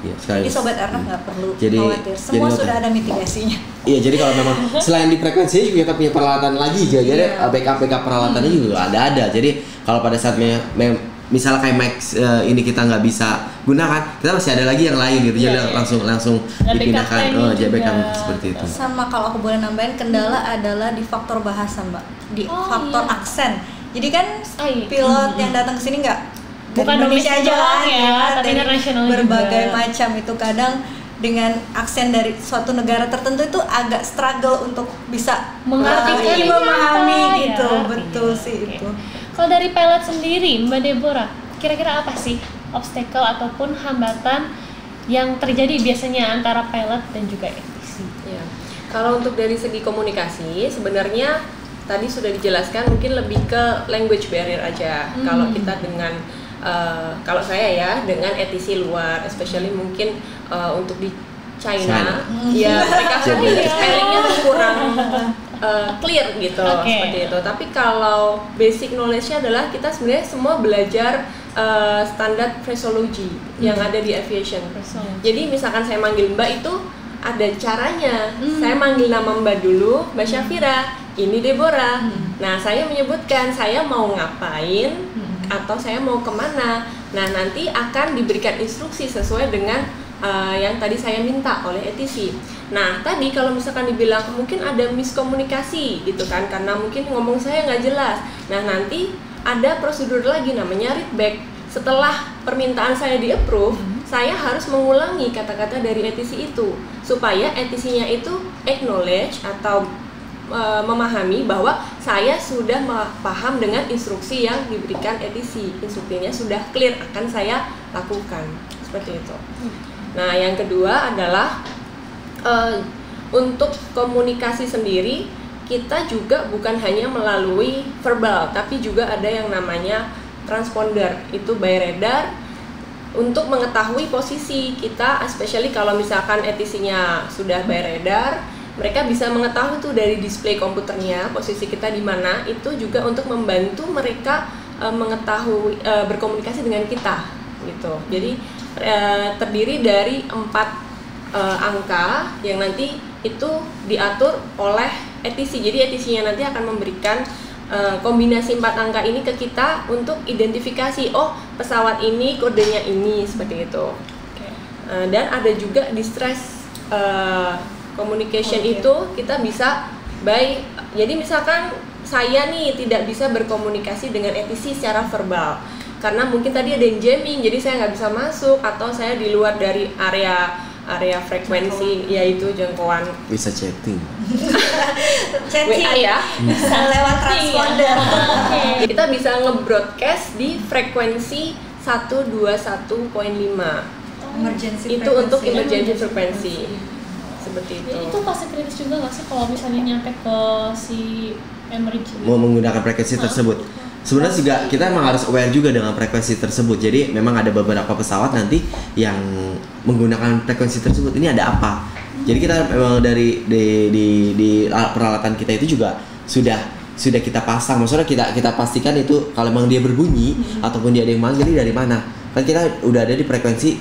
Ya, jadi sobat Airnav nggak perlu jadi, khawatir, semua sudah ada mitigasinya. Iya, jadi kalau memang selain di frekuensi juga kita punya peralatan lagi juga. Jadi backup peralatannya juga ada. Jadi kalau pada saatnya misalnya kayak Max ini kita nggak bisa gunakan, kita masih ada lagi yang lain gitu. Jadi langsung dipindahkan backup seperti itu. Sama kalau aku boleh nambahin, kendala adalah di faktor bahasa Mbak, di faktor aksen. Jadi kan pilot yang datang ke sini nggak bukan Indonesia aja kan ya, tapi internasional berbagai juga. macam itu kadang dengan aksen dari suatu negara tertentu itu agak struggle untuk bisa mengerti memahami gitu. Betul sih itu. Kalau dari pilot sendiri Mbak Deborah, kira-kira apa sih obstacle ataupun hambatan yang terjadi biasanya antara pilot dan juga ATC? Ya. Kalau untuk dari segi komunikasi sebenarnya tadi sudah dijelaskan, mungkin lebih ke language barrier aja. Kalau kita dengan kalau saya ya dengan ATC luar, especially mungkin untuk di China. Ya mereka spellingnya tuh kurang clear gitu, seperti itu. Tapi kalau basic knowledge-nya adalah kita sebenarnya semua belajar standar phraseology yang ada di aviation. Jadi misalkan saya manggil Mbak itu ada caranya. Saya manggil nama Mbak dulu, Mbak Syafira, ini Deborah. Nah saya menyebutkan saya mau ngapain atau saya mau kemana. Nah nanti akan diberikan instruksi sesuai dengan yang tadi saya minta oleh ATC. Nah tadi kalau misalkan dibilang mungkin ada miskomunikasi gitu kan, karena mungkin ngomong saya nggak jelas. Nah nanti ada prosedur lagi namanya readback. Setelah permintaan saya di approve, saya harus mengulangi kata-kata dari ATC itu supaya ATC-nya itu acknowledge atau memahami bahwa saya sudah paham dengan instruksi yang diberikan ATC. Instruksinya sudah clear, akan saya lakukan seperti itu. Nah yang kedua adalah untuk komunikasi sendiri kita juga bukan hanya melalui verbal, tapi juga ada yang namanya transponder, itu by radar untuk mengetahui posisi kita, especially kalau misalkan ATC-nya sudah by radar, mereka bisa mengetahui tuh dari display komputernya posisi kita di mana. Itu juga untuk membantu mereka mengetahui berkomunikasi dengan kita gitu. Jadi terdiri dari 4 angka yang nanti itu diatur oleh ETC. Jadi ETC-nya nanti akan memberikan kombinasi 4 angka ini ke kita untuk identifikasi, oh pesawat ini kodenya ini, seperti itu. Dan ada juga distress communication itu kita bisa jadi misalkan saya nih tidak bisa berkomunikasi dengan ETC secara verbal karena mungkin tadi ada yang jamming, jadi saya nggak bisa masuk, atau saya di luar dari area frekuensi yaitu jangkauan. Bisa chatting WA ya, bisa lewat transponder. Kita bisa nge-broadcast di frekuensi 121.5. Emergency itu untuk emergency frekuensi seperti itu. Itu pasti kritis juga nggak sih kalau misalnya nyampe ke si emergency? mau menggunakan frekuensi tersebut. Sebenarnya juga kita emang harus aware juga dengan frekuensi tersebut. Jadi memang ada beberapa pesawat nanti yang menggunakan frekuensi tersebut. Ini ada apa? Jadi kita memang dari di peralatan kita itu juga sudah kita pasang. Maksudnya kita pastikan itu kalau memang dia berbunyi ataupun dia ada yang manggil dari mana. Kan kita udah ada di frekuensi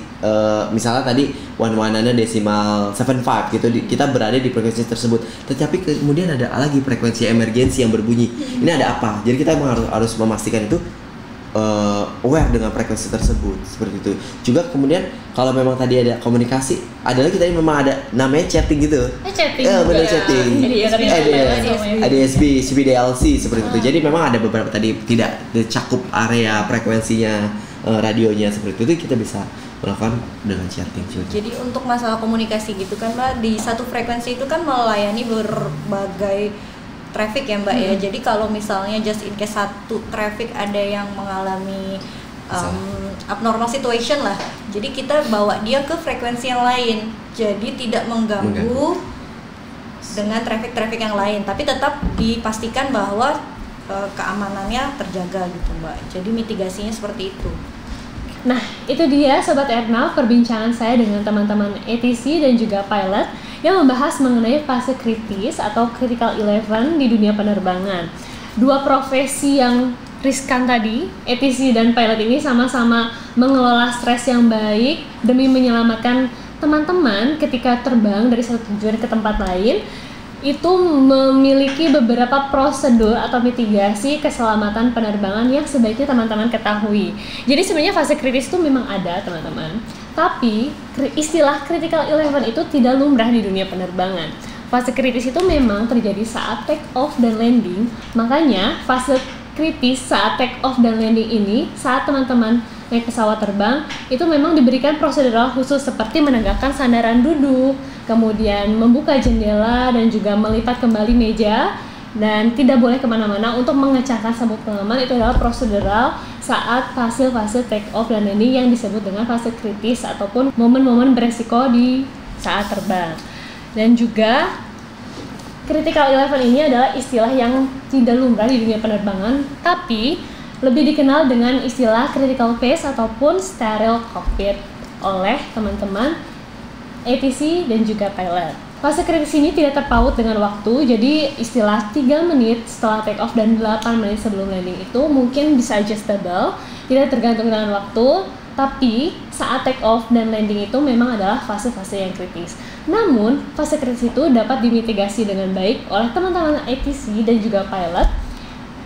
misalnya tadi 1/1 decimal 75 gitu, kita berada di frekuensi tersebut. Tetapi kemudian ada lagi frekuensi emergensi yang berbunyi. Ini ada apa? Jadi kita memang harus memastikan itu aware dengan frekuensi tersebut, seperti itu. Juga kemudian kalau memang tadi ada komunikasi, ada lagi tadi memang ada namanya chatting gitu. Chatting. Bener chatting. ADSB, CBDLC seperti itu. Jadi memang ada beberapa tadi tidak dicakup area frekuensinya radionya, seperti itu kita bisa melakukan dengan chatting juga. Jadi untuk masalah komunikasi gitu kan Mbak, di satu frekuensi itu kan melayani berbagai traffic ya Mbak ya. Jadi kalau misalnya just in case satu traffic ada yang mengalami abnormal situation lah, jadi kita bawa dia ke frekuensi yang lain, jadi tidak mengganggu dengan traffic yang lain, tapi tetap dipastikan bahwa keamanannya terjaga gitu Mbak. Jadi mitigasinya seperti itu. Nah, itu dia Sobat Airnav, perbincangan saya dengan teman-teman ATC dan juga pilot yang membahas mengenai fase kritis atau critical 11 di dunia penerbangan. Dua profesi yang riskan tadi, ATC dan pilot ini sama-sama mengelola stres yang baik demi menyelamatkan teman-teman ketika terbang dari satu tujuan ke tempat lain. Itu memiliki beberapa prosedur atau mitigasi keselamatan penerbangan yang sebaiknya teman-teman ketahui. Jadi sebenarnya fase kritis itu memang ada teman-teman, tapi istilah critical 11 itu tidak lumrah di dunia penerbangan. Fase kritis itu memang terjadi saat take off dan landing. Makanya fase kritis saat take off dan landing ini, saat teman-teman naik pesawat terbang, itu memang diberikan prosedural khusus seperti menegakkan sandaran duduk, kemudian membuka jendela dan juga melipat kembali meja, dan tidak boleh kemana-mana untuk mengecahkan sabuk pengaman. Itu adalah prosedural saat fase take off dan landing yang disebut dengan fase kritis ataupun momen-momen beresiko di saat terbang. Dan juga critical 11 ini adalah istilah yang tidak lumrah di dunia penerbangan, tapi lebih dikenal dengan istilah critical phase ataupun sterile cockpit oleh teman-teman ATC dan juga pilot. Fase kritis ini tidak terpaut dengan waktu, jadi istilah 3 menit setelah take off dan 8 menit sebelum landing itu mungkin bisa adjustable, tidak tergantung dengan waktu, tapi saat take off dan landing itu memang adalah fase-fase yang kritis. Namun, fase kritis itu dapat dimitigasi dengan baik oleh teman-teman ATC dan juga pilot,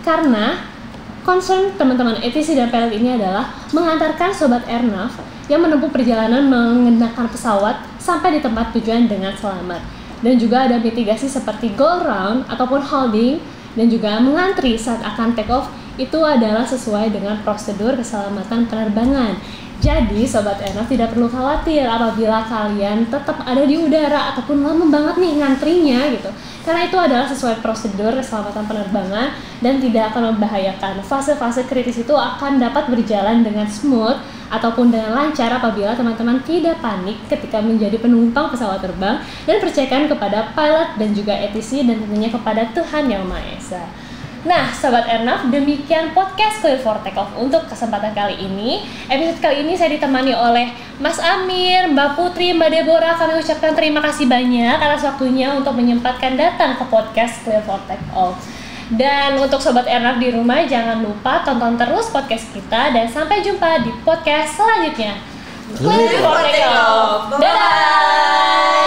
karena concern teman-teman ATC dan pilot ini adalah mengantarkan Sobat Airnav yang menempuh perjalanan menggunakan pesawat sampai di tempat tujuan dengan selamat. Dan juga ada mitigasi seperti go around ataupun holding dan juga mengantri saat akan take off, itu adalah sesuai dengan prosedur keselamatan penerbangan. Jadi Sobat Airnav tidak perlu khawatir apabila kalian tetap ada di udara ataupun lama banget nih ngantrinya gitu, karena itu adalah sesuai prosedur keselamatan penerbangan dan tidak akan membahayakan. Fase-fase kritis itu akan dapat berjalan dengan smooth ataupun dengan lancar apabila teman-teman tidak panik ketika menjadi penumpang pesawat terbang dan percayakan kepada pilot dan juga ATC dan tentunya kepada Tuhan Yang Maha Esa. Nah, Sobat Airnav, demikian podcast Clear for Takeoff untuk kesempatan kali ini. Episode kali ini saya ditemani oleh Mas Amir, Mbak Putri, Mbak Deborah. Kami ucapkan terima kasih banyak atas waktunya untuk menyempatkan datang ke podcast Clear for Takeoff. Dan untuk Sobat Airnav di rumah, jangan lupa tonton terus podcast kita dan sampai jumpa di podcast selanjutnya. Clear for Takeoff. Dadah!